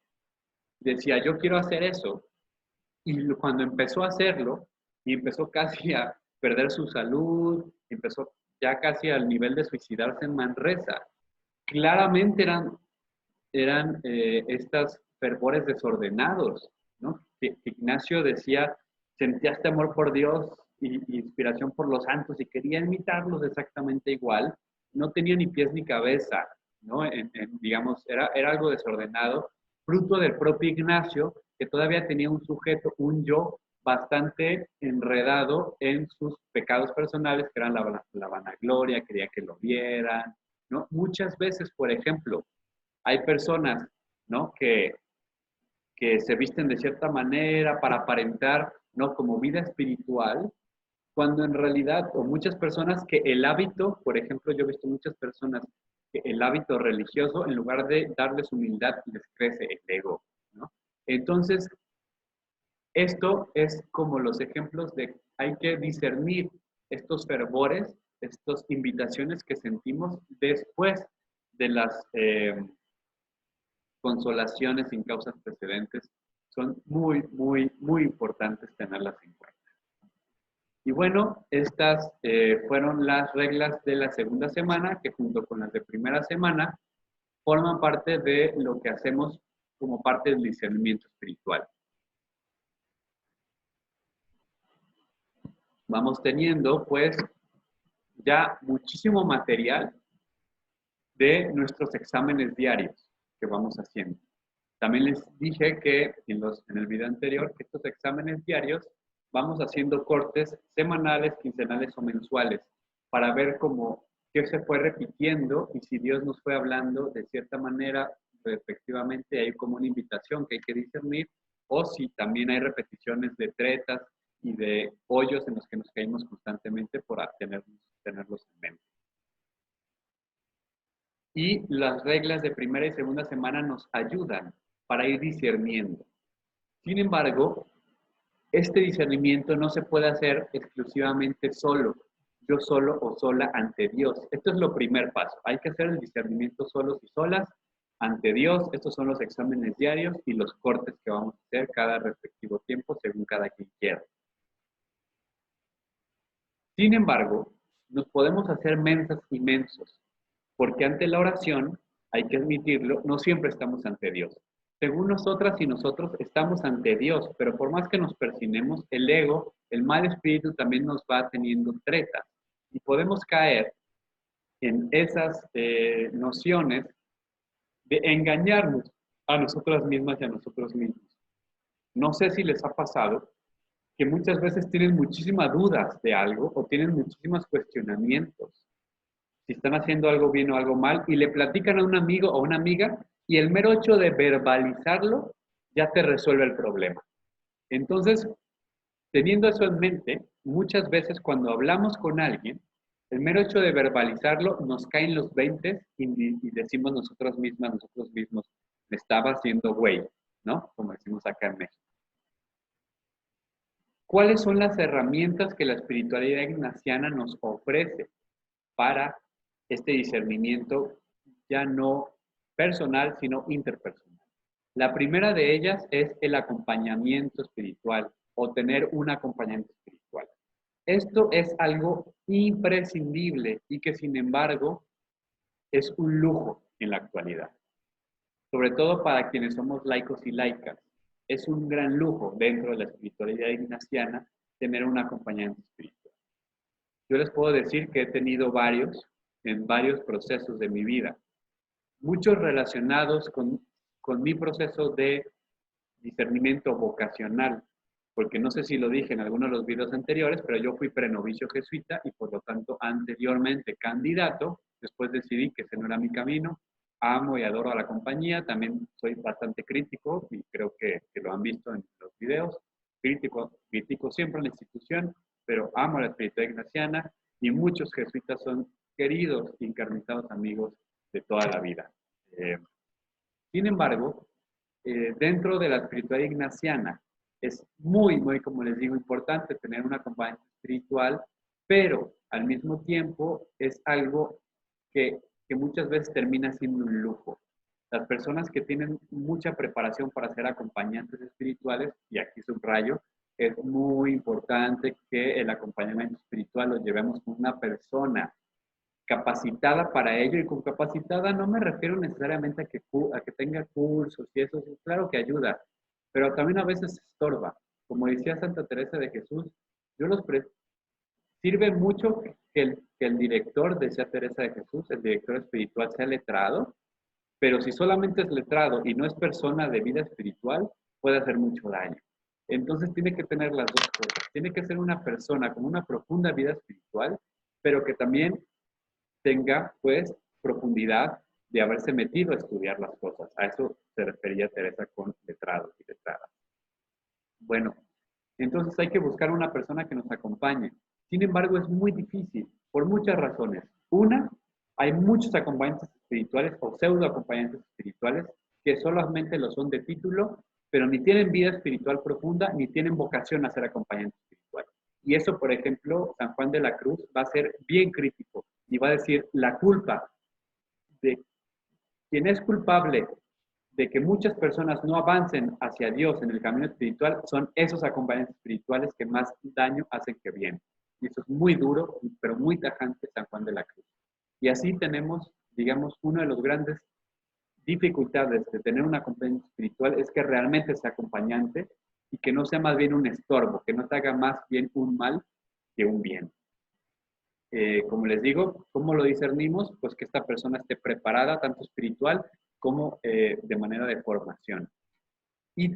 decía, yo quiero hacer eso. Y cuando empezó a hacerlo y empezó casi a perder su salud, empezó ya casi al nivel de suicidarse en Manresa, claramente eran estos fervores desordenados, ¿no? Que Ignacio decía, sentía este amor por Dios y inspiración por los santos y quería imitarlos exactamente igual, no tenía ni pies ni cabeza, ¿no? Digamos, era algo desordenado, fruto del propio Ignacio, que todavía tenía un sujeto, un yo, bastante enredado en sus pecados personales, que eran la vanagloria, quería que lo vieran, ¿no? Muchas veces, por ejemplo, hay personas, ¿no? Que se visten de cierta manera para aparentar, ¿no? Como vida espiritual, cuando en realidad, o muchas personas que el hábito, por ejemplo, yo he visto muchas personas que el hábito religioso, en lugar de darles humildad, les crece el ego, ¿no? Entonces, esto es como los ejemplos de hay que discernir estos fervores, estas invitaciones que sentimos después de las consolaciones sin causas precedentes, son muy importantes tenerlas en cuenta. Y bueno, estas fueron las reglas de la segunda semana, que junto con las de primera semana, forman parte de lo que hacemos como parte del discernimiento espiritual. Vamos teniendo, pues, ya muchísimo material de nuestros exámenes diarios que vamos haciendo. También les dije que en el video anterior que estos exámenes diarios vamos haciendo cortes semanales, quincenales o mensuales para ver cómo qué se fue repitiendo y si Dios nos fue hablando de cierta manera, efectivamente hay como una invitación que hay que discernir, o si también hay repeticiones de tretas y de hoyos en los que nos caímos constantemente por tenerlos en mente. Y las reglas de primera y segunda semana nos ayudan para ir discerniendo. Sin embargo, este discernimiento no se puede hacer exclusivamente solo, yo solo o sola ante Dios. Esto es lo primer paso. Hay que hacer el discernimiento solos y solas ante Dios. Estos son los exámenes diarios y los cortes que vamos a hacer cada respectivo tiempo según cada quien quiera. Sin embargo, nos podemos hacer mensas y mensos, porque ante la oración, hay que admitirlo, no siempre estamos ante Dios. Según nosotras y nosotros estamos ante Dios, pero por más que nos persinemos, el ego, el mal espíritu también nos va teniendo tretas y podemos caer en esas nociones de engañarnos a nosotras mismas y a nosotros mismos. No sé si les ha pasado que muchas veces tienen muchísimas dudas de algo o tienen muchísimos cuestionamientos. Si están haciendo algo bien o algo mal y le platican a un amigo o una amiga y el mero hecho de verbalizarlo ya te resuelve el problema. Entonces, teniendo eso en mente, muchas veces cuando hablamos con alguien, el mero hecho de verbalizarlo nos caen los 20 y decimos nosotros mismos, me estaba haciendo güey, ¿no? Como decimos acá en México. ¿Cuáles son las herramientas que la espiritualidad ignaciana nos ofrece para este discernimiento ya no personal, sino interpersonal? La primera de ellas es el acompañamiento espiritual o tener un acompañante espiritual. Esto es algo imprescindible y que sin embargo es un lujo en la actualidad, sobre todo para quienes somos laicos y laicas. Es un gran lujo dentro de la espiritualidad ignaciana tener un acompañante espiritual. Yo les puedo decir que he tenido varios en varios procesos de mi vida, muchos relacionados con mi proceso de discernimiento vocacional, porque no sé si lo dije en alguno de los videos anteriores, pero yo fui prenovicio jesuita y por lo tanto anteriormente candidato, después decidí que ese no era mi camino. Amo y adoro a la compañía, también soy bastante crítico y creo que lo han visto en los videos. Critico siempre la institución, pero amo a la espiritualidad ignaciana y muchos jesuitas son queridos y encarnizados amigos de toda la vida. Sin embargo, dentro de la espiritualidad ignaciana es muy, como les digo, importante tener un acompañante espiritual, pero al mismo tiempo es algo que muchas veces termina siendo un lujo. Las personas que tienen mucha preparación para ser acompañantes espirituales, y aquí subrayo, es muy importante que el acompañamiento espiritual lo llevemos con una persona capacitada para ello, y con capacitada no me refiero necesariamente a que tenga cursos y eso, claro que ayuda, pero también a veces estorba. Como decía Santa Teresa de Jesús, sirve mucho que el director, decía Teresa de Jesús, el director espiritual sea letrado, pero si solamente es letrado y no es persona de vida espiritual, puede hacer mucho daño. Entonces tiene que tener las dos cosas. Tiene que ser una persona con una profunda vida espiritual, pero que también tenga, pues, profundidad de haberse metido a estudiar las cosas. A eso se refería Teresa con letrados y letradas. Bueno, entonces hay que buscar una persona que nos acompañe. Sin embargo, es muy difícil por muchas razones. Una, hay muchos acompañantes espirituales o pseudo acompañantes espirituales que solamente lo son de título, pero ni tienen vida espiritual profunda, ni tienen vocación a ser acompañante espiritual. Y eso, por ejemplo, San Juan de la Cruz va a ser bien crítico y va a decir la culpa de quien es culpable de que muchas personas no avancen hacia Dios en el camino espiritual son esos acompañantes espirituales que más daño hacen que bien. Y eso es muy duro, pero muy tajante San Juan de la Cruz. Y así tenemos, digamos, una de las grandes dificultades de tener un acompañante espiritual es que realmente sea acompañante y que no sea más bien un estorbo, que no te haga más bien un mal que un bien. Como les digo, ¿cómo lo discernimos? Pues que esta persona esté preparada, tanto espiritual como de manera de formación. Y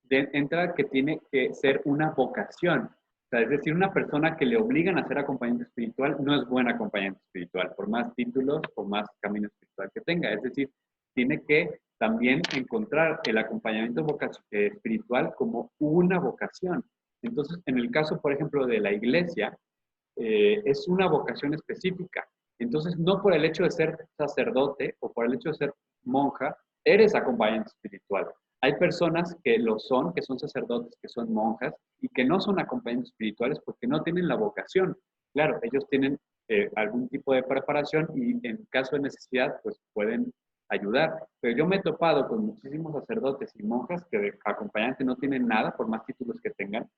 entra que tiene que ser una vocación. O sea, es decir, una persona que le obligan a ser acompañante espiritual no es buen acompañante espiritual, por más títulos o más camino espiritual que tenga. Es decir, tiene que también encontrar el acompañamiento espiritual como una vocación. Entonces, en el caso, por ejemplo, de la iglesia, es una vocación específica. Entonces, no por el hecho de ser sacerdote o por el hecho de ser monja, eres acompañante espiritual. Hay personas que lo son, que son sacerdotes, que son monjas y que no son acompañantes espirituales porque no tienen la vocación. Claro, ellos tienen algún tipo de preparación y en caso de necesidad, pues pueden ayudar. Pero yo me he topado con muchísimos sacerdotes y monjas que de acompañante no tienen nada, por más títulos que tengan.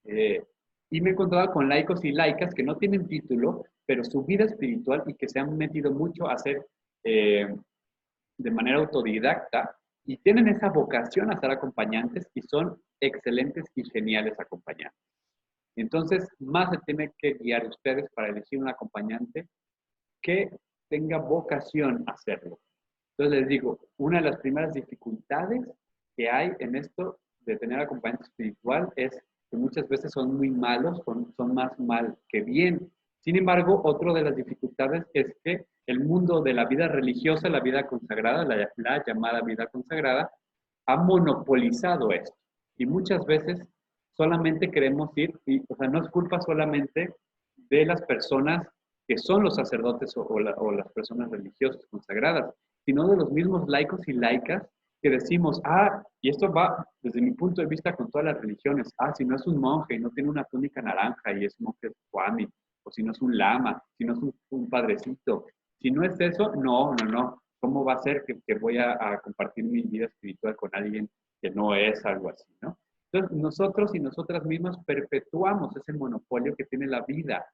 Y me he encontrado con laicos y laicas que no tienen título, pero su vida espiritual y que se han metido mucho a hacer de manera autodidacta y tienen esa vocación a ser acompañantes y son excelentes y geniales acompañantes. Entonces, más se tiene que guiar ustedes para elegir un acompañante que tenga vocación a hacerlo. Entonces les digo, una de las primeras dificultades que hay en esto de tener acompañante espiritual es que muchas veces son muy malos, son más mal que bien. Sin embargo, otra de las dificultades es que el mundo de la vida religiosa, la vida consagrada, la llamada vida consagrada, ha monopolizado esto. Y muchas veces solamente queremos ir, y, o sea, no es culpa solamente de las personas que son los sacerdotes o las personas religiosas consagradas, sino de los mismos laicos y laicas que decimos, y esto va desde mi punto de vista con todas las religiones, si no es un monje y no tiene una túnica naranja y es monje Swami, o si no es un lama, si no es un padrecito, si no es eso, no, ¿cómo va a ser que voy a compartir mi vida espiritual con alguien que no es algo así, ¿no? Entonces, nosotros y nosotras mismas perpetuamos ese monopolio que tiene la vida,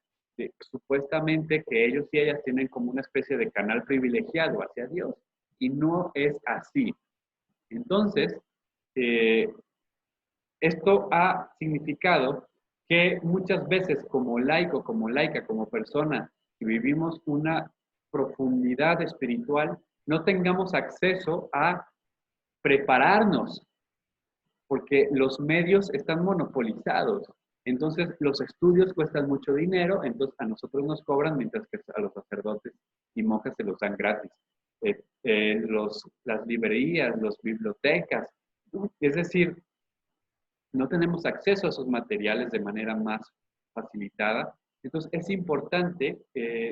supuestamente que ellos y ellas tienen como una especie de canal privilegiado hacia Dios, y no es así. Entonces, esto ha significado que muchas veces como laico, como laica, como persona que vivimos una profundidad espiritual, no tengamos acceso a prepararnos, porque los medios están monopolizados. Entonces, los estudios cuestan mucho dinero, entonces a nosotros nos cobran, mientras que a los sacerdotes y monjas se los dan gratis. Las librerías, las bibliotecas, ¿no? Es decir, no tenemos acceso a esos materiales de manera más facilitada. Entonces, es importante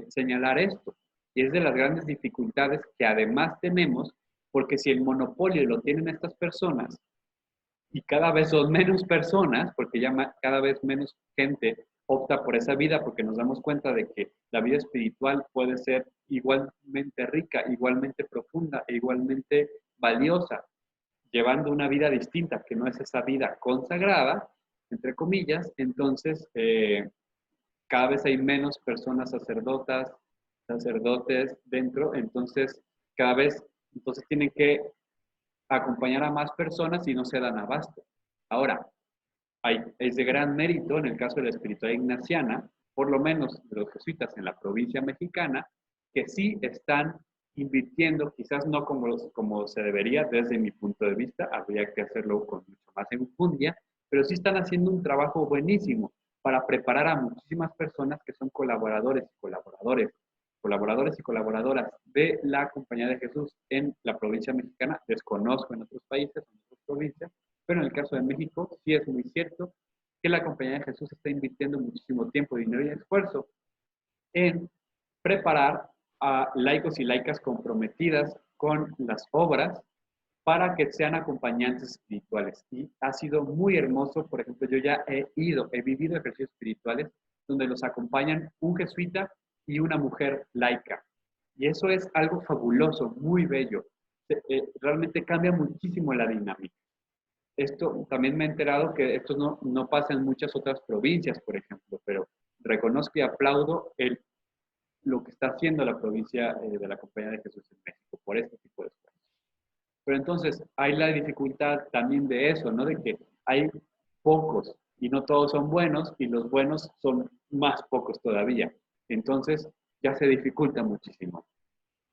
señalar esto. Y es de las grandes dificultades que además tenemos, porque si el monopolio lo tienen estas personas, y cada vez son menos personas, porque ya cada vez menos gente opta por esa vida, porque nos damos cuenta de que la vida espiritual puede ser igualmente rica, igualmente profunda e igualmente valiosa, llevando una vida distinta, que no es esa vida consagrada, entre comillas. Entonces cada vez hay menos personas sacerdotas, sacerdotes dentro, entonces cada vez tienen que acompañar a más personas y no se dan abasto. Ahora, es de gran mérito en el caso de la espiritualidad ignaciana, por lo menos de los jesuitas en la provincia mexicana, que sí están invirtiendo, quizás no como se debería desde mi punto de vista, habría que hacerlo con mucho más enjundia, pero sí están haciendo un trabajo buenísimo para preparar a muchísimas personas que son colaboradores y colaboradoras de la Compañía de Jesús en la provincia mexicana. Desconozco en otros países, en otras provincias, pero en el caso de México sí es muy cierto que la Compañía de Jesús está invirtiendo muchísimo tiempo, dinero y esfuerzo en preparar a laicos y laicas comprometidas con las obras para que sean acompañantes espirituales. Y ha sido muy hermoso. Por ejemplo, yo ya he vivido ejercicios espirituales donde los acompañan un jesuita y una mujer laica. Y eso es algo fabuloso, muy bello. Realmente cambia muchísimo la dinámica. Esto también me he enterado que esto no pasa en muchas otras provincias, por ejemplo, pero reconozco y aplaudo lo que está haciendo la provincia de la Compañía de Jesús en México por este tipo de cosas. Pero entonces hay la dificultad también de eso, ¿no? De que hay pocos y no todos son buenos y los buenos son más pocos todavía. Entonces ya se dificulta muchísimo.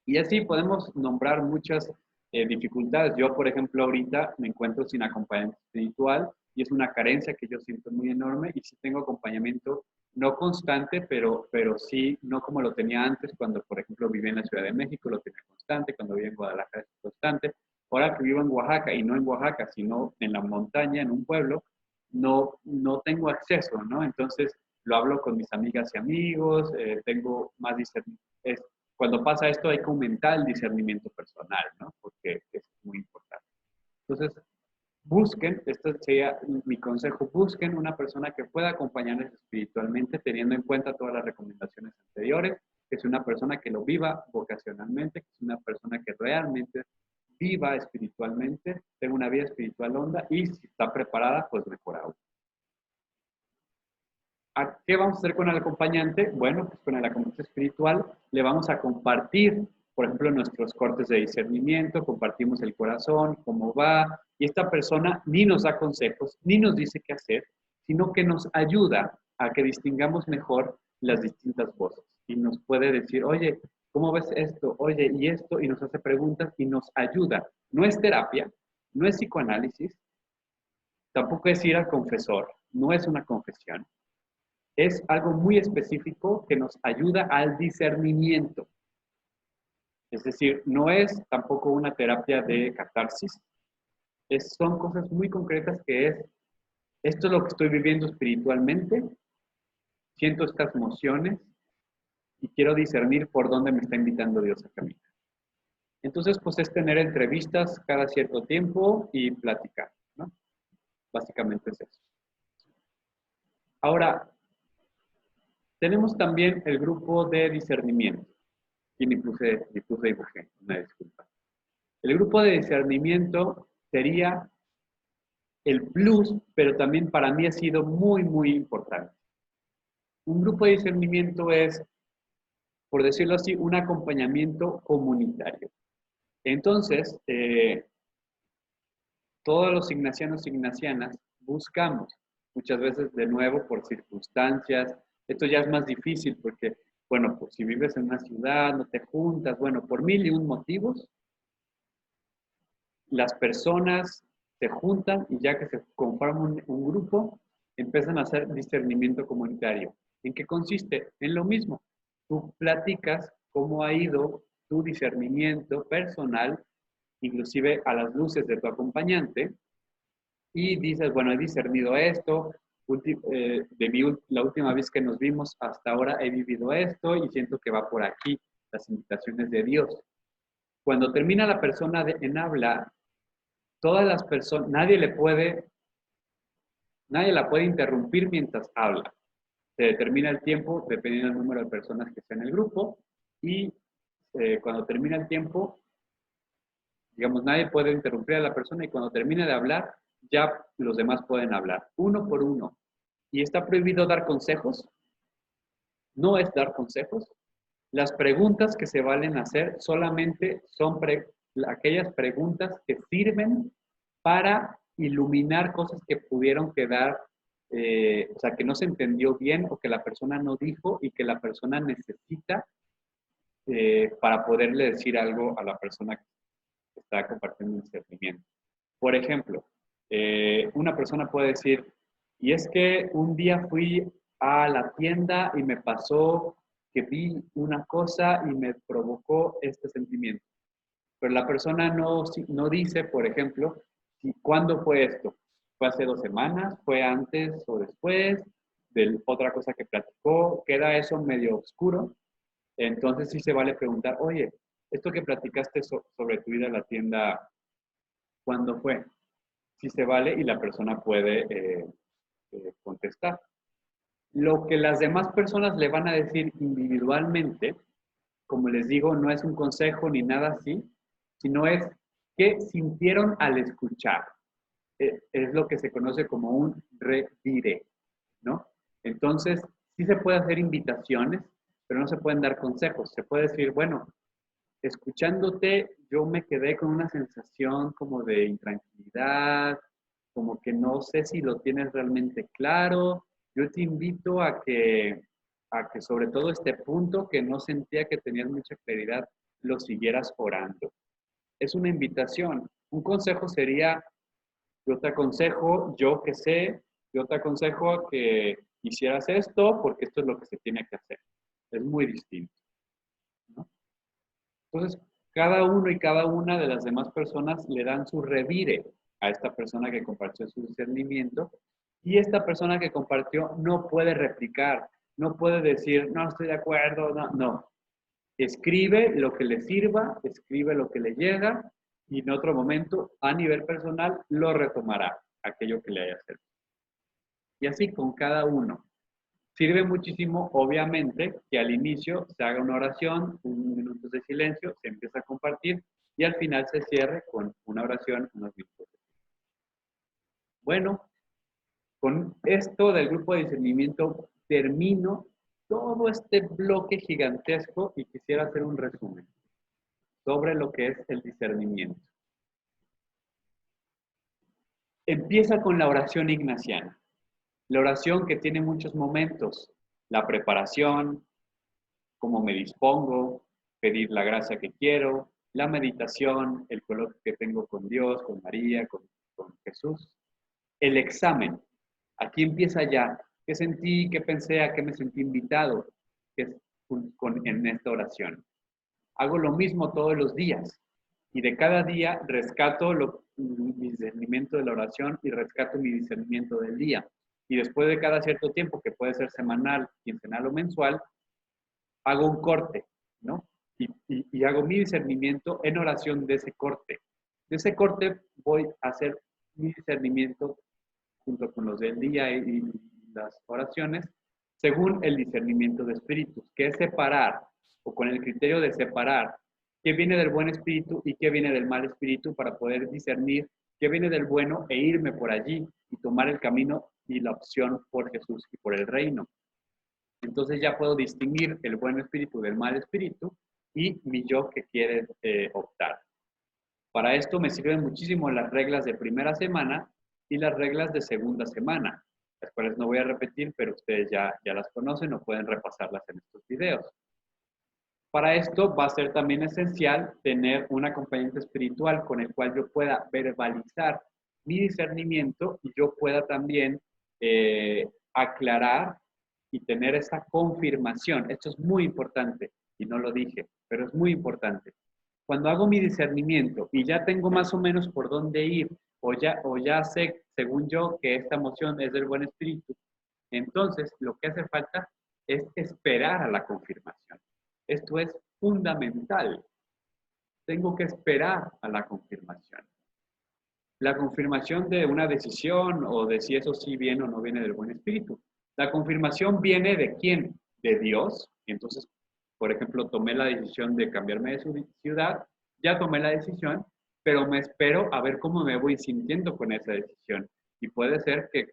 Y así podemos nombrar muchas dificultades. Yo, por ejemplo, ahorita me encuentro sin acompañamiento espiritual y es una carencia que yo siento muy enorme, y sí tengo acompañamiento no constante, pero sí, no como lo tenía antes, cuando, por ejemplo, vivía en la Ciudad de México, lo tenía constante, cuando vivía en Guadalajara es constante. Ahora que vivo en Oaxaca, y no en Oaxaca, sino en la montaña, en un pueblo, no tengo acceso, ¿no? Entonces, lo hablo con mis amigas y amigos, tengo más discernimiento. Cuando pasa esto hay que aumentar el discernimiento personal, ¿no? Porque es muy importante. Entonces, busquen, esto sería mi consejo, busquen una persona que pueda acompañarles espiritualmente, teniendo en cuenta todas las recomendaciones anteriores, que es una persona que lo viva vocacionalmente, que es una persona que realmente viva espiritualmente, tenga una vida espiritual honda y si está preparada, pues mejor aún. ¿Qué vamos a hacer con el acompañante? Bueno, pues con el acompañante espiritual le vamos a compartir, por ejemplo, nuestros cortes de discernimiento, compartimos el corazón, cómo va, y esta persona ni nos da consejos, ni nos dice qué hacer, sino que nos ayuda a que distingamos mejor las distintas voces. Y nos puede decir, oye, ¿cómo ves esto? Oye, ¿y esto? Y nos hace preguntas y nos ayuda. No es terapia, no es psicoanálisis, tampoco es ir al confesor, no es una confesión. Es algo muy específico que nos ayuda al discernimiento. Es decir, no es tampoco una terapia de catarsis, son cosas muy concretas que es, esto es lo que estoy viviendo espiritualmente, siento estas emociones y quiero discernir por dónde me está invitando Dios a caminar. Entonces, pues es tener entrevistas cada cierto tiempo y platicar, ¿no? Básicamente es eso. Ahora, tenemos también el grupo de discernimiento. Y ni puse imagen, una disculpa. El grupo de discernimiento sería el plus, pero también para mí ha sido muy, muy importante. Un grupo de discernimiento es, por decirlo así, un acompañamiento comunitario. Entonces, todos los ignacianos e ignacianas buscamos, muchas veces de nuevo por circunstancias, esto ya es más difícil porque, bueno, pues si vives en una ciudad, no te juntas, bueno, por 1001 motivos, las personas se juntan y ya que se conforman un grupo, empiezan a hacer discernimiento comunitario. ¿En qué consiste? En lo mismo. Tú platicas cómo ha ido tu discernimiento personal, inclusive a las luces de tu acompañante, y dices, bueno, he discernido esto, la última vez que nos vimos hasta ahora he vivido esto y siento que va por aquí las invitaciones de Dios. Cuando termina la persona en hablar, todas las personas, nadie la puede interrumpir mientras habla. Se determina el tiempo dependiendo del número de personas que está en el grupo y cuando termina el tiempo, digamos, nadie puede interrumpir a la persona y cuando termine de hablar, ya los demás pueden hablar, uno por uno. ¿Y está prohibido dar consejos? No es dar consejos. Las preguntas que se valen hacer solamente son aquellas preguntas que sirven para iluminar cosas que pudieron quedar, o sea, que no se entendió bien o que la persona no dijo y que la persona necesita para poderle decir algo a la persona que está compartiendo un discernimiento. Por ejemplo, una persona puede decir, y es que un día fui a la tienda y me pasó que vi una cosa y me provocó este sentimiento. Pero la persona no dice, por ejemplo, ¿cuándo fue esto? ¿Fue hace 2 semanas? ¿Fue antes o después? De otra cosa que platicó, queda eso medio oscuro. Entonces sí se vale preguntar, oye, esto que platicaste sobre tu vida en la tienda, ¿cuándo fue? Sí se vale y la persona puede contestar. Lo que las demás personas le van a decir individualmente, como les digo, no es un consejo ni nada así, sino es qué sintieron al escuchar. Es lo que se conoce como un revire, ¿no? Entonces, sí se puede hacer invitaciones, pero no se pueden dar consejos. Se puede decir, bueno, escuchándote, yo me quedé con una sensación como de intranquilidad, como que no sé si lo tienes realmente claro. Yo te invito a que sobre todo este punto que no sentía que tenías mucha claridad, lo siguieras orando. Es una invitación. Un consejo sería, yo te aconsejo, yo que sé, yo te aconsejo a que hicieras esto porque esto es lo que se tiene que hacer. Es muy distinto, ¿no? Entonces, cada uno y cada una de las demás personas le dan su revire a esta persona que compartió su discernimiento y esta persona que compartió no puede replicar, no puede decir, no estoy de acuerdo, no. Escribe lo que le sirva, escribe lo que le llega y en otro momento, a nivel personal, lo retomará, aquello que le haya servido. Y así con cada uno. Sirve muchísimo, obviamente, que al inicio se haga una oración, un minuto de silencio, se empieza a compartir y al final se cierre con una oración, unos minutos. Bueno, con esto del grupo de discernimiento termino todo este bloque gigantesco y quisiera hacer un resumen sobre lo que es el discernimiento. Empieza con la oración ignaciana. La oración que tiene muchos momentos. La preparación, cómo me dispongo, pedir la gracia que quiero, la meditación, el coloquio que tengo con Dios, con María, con Jesús. El examen. Aquí empieza ya. ¿Qué sentí? ¿Qué pensé? ¿A qué me sentí invitado? Que es en esta oración. Hago lo mismo todos los días. Y de cada día rescato mi discernimiento de la oración y rescato mi discernimiento del día. Y después de cada cierto tiempo, que puede ser semanal, quincenal o mensual, hago un corte, ¿no? Y hago mi discernimiento en oración de ese corte. De ese corte voy a hacer mi discernimiento junto con los del día y las oraciones, según el discernimiento de espíritus, que es separar, o con el criterio de separar, qué viene del buen espíritu y qué viene del mal espíritu para poder discernir qué viene del bueno e irme por allí y tomar el camino y la opción por Jesús y por el reino. Entonces ya puedo distinguir el buen espíritu del mal espíritu y mi yo que quiere optar. Para esto me sirven muchísimo las reglas de primera semana y las reglas de segunda semana, las cuales no voy a repetir, pero ustedes ya las conocen o pueden repasarlas en estos videos. Para esto va a ser también esencial tener un acompañante espiritual con el cual yo pueda verbalizar mi discernimiento y yo pueda también aclarar y tener esa confirmación. Esto es muy importante y no lo dije, pero es muy importante. Cuando hago mi discernimiento y ya tengo más o menos por dónde ir o ya sé, según yo, que esta emoción es del buen espíritu, entonces lo que hace falta es esperar a la confirmación. Esto es fundamental. Tengo que esperar a la confirmación. La confirmación de una decisión o de si eso sí viene o no viene del buen espíritu. La confirmación viene de quién? De Dios. Entonces, por ejemplo, tomé la decisión de cambiarme de ciudad, ya tomé la decisión, pero me espero a ver cómo me voy sintiendo con esa decisión. Y puede ser que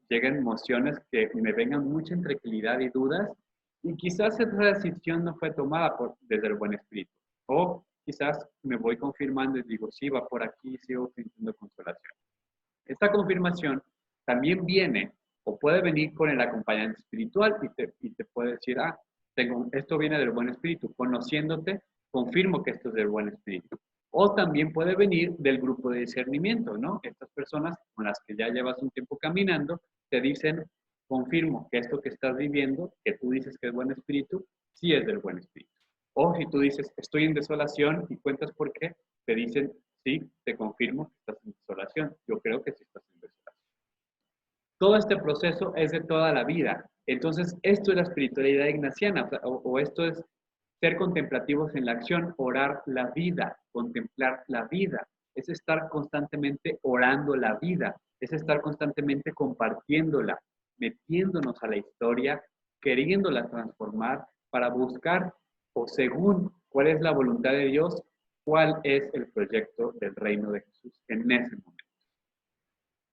lleguen emociones que me vengan mucha intranquilidad y dudas, y quizás esa decisión no fue tomada desde el buen espíritu. O quizás me voy confirmando y digo, sí, va por aquí, sigo sintiendo consolación. Esta confirmación también viene o puede venir con el acompañante espiritual y te puede decir, esto viene del buen espíritu. Conociéndote, confirmo que esto es del buen espíritu. O también puede venir del grupo de discernimiento, ¿no? Estas personas con las que ya llevas un tiempo caminando te dicen, confirmo que esto que estás viviendo, que tú dices que es buen espíritu, sí es del buen espíritu. O si tú dices, estoy en desolación y cuentas por qué, te dicen, sí, te confirmo que estás en desolación. Yo creo que sí estás en desolación. Todo este proceso es de toda la vida. Entonces, esto es la espiritualidad ignaciana, o esto es ser contemplativos en la acción, orar la vida, contemplar la vida. Es estar constantemente orando la vida, es estar constantemente compartiéndola, metiéndonos a la historia, queriéndola transformar para buscar, o según cuál es la voluntad de Dios, cuál es el proyecto del reino de Jesús en ese momento.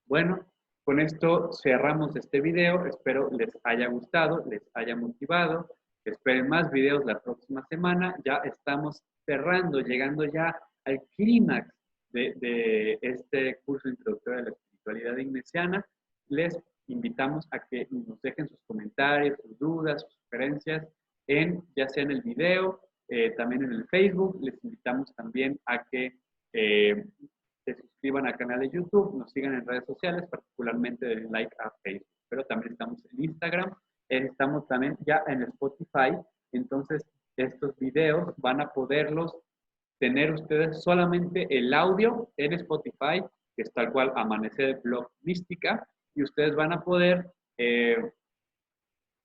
Bueno, con esto cerramos este video. Espero les haya gustado, les haya motivado. Esperen más videos la próxima semana. Ya estamos cerrando, llegando ya al clímax de este curso introductorio de la espiritualidad ignaciana. Les invitamos a que nos dejen sus comentarios, sus dudas, sus sugerencias, ya sea en el video, también en el Facebook. Les invitamos también a que se suscriban al canal de YouTube, nos sigan en redes sociales, particularmente den like a Facebook. Pero también estamos en Instagram, estamos también ya en Spotify. Entonces, estos videos van a poderlos tener ustedes solamente el audio en Spotify, que es tal cual Amanecer Blog Mística, y ustedes van a poder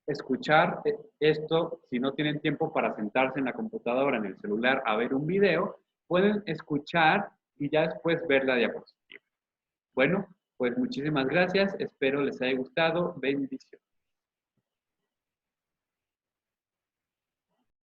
escuchar esto. Si no tienen tiempo para sentarse en la computadora, en el celular, a ver un video, pueden escuchar y ya después ver la diapositiva. Bueno, pues muchísimas gracias. Espero les haya gustado. Bendiciones.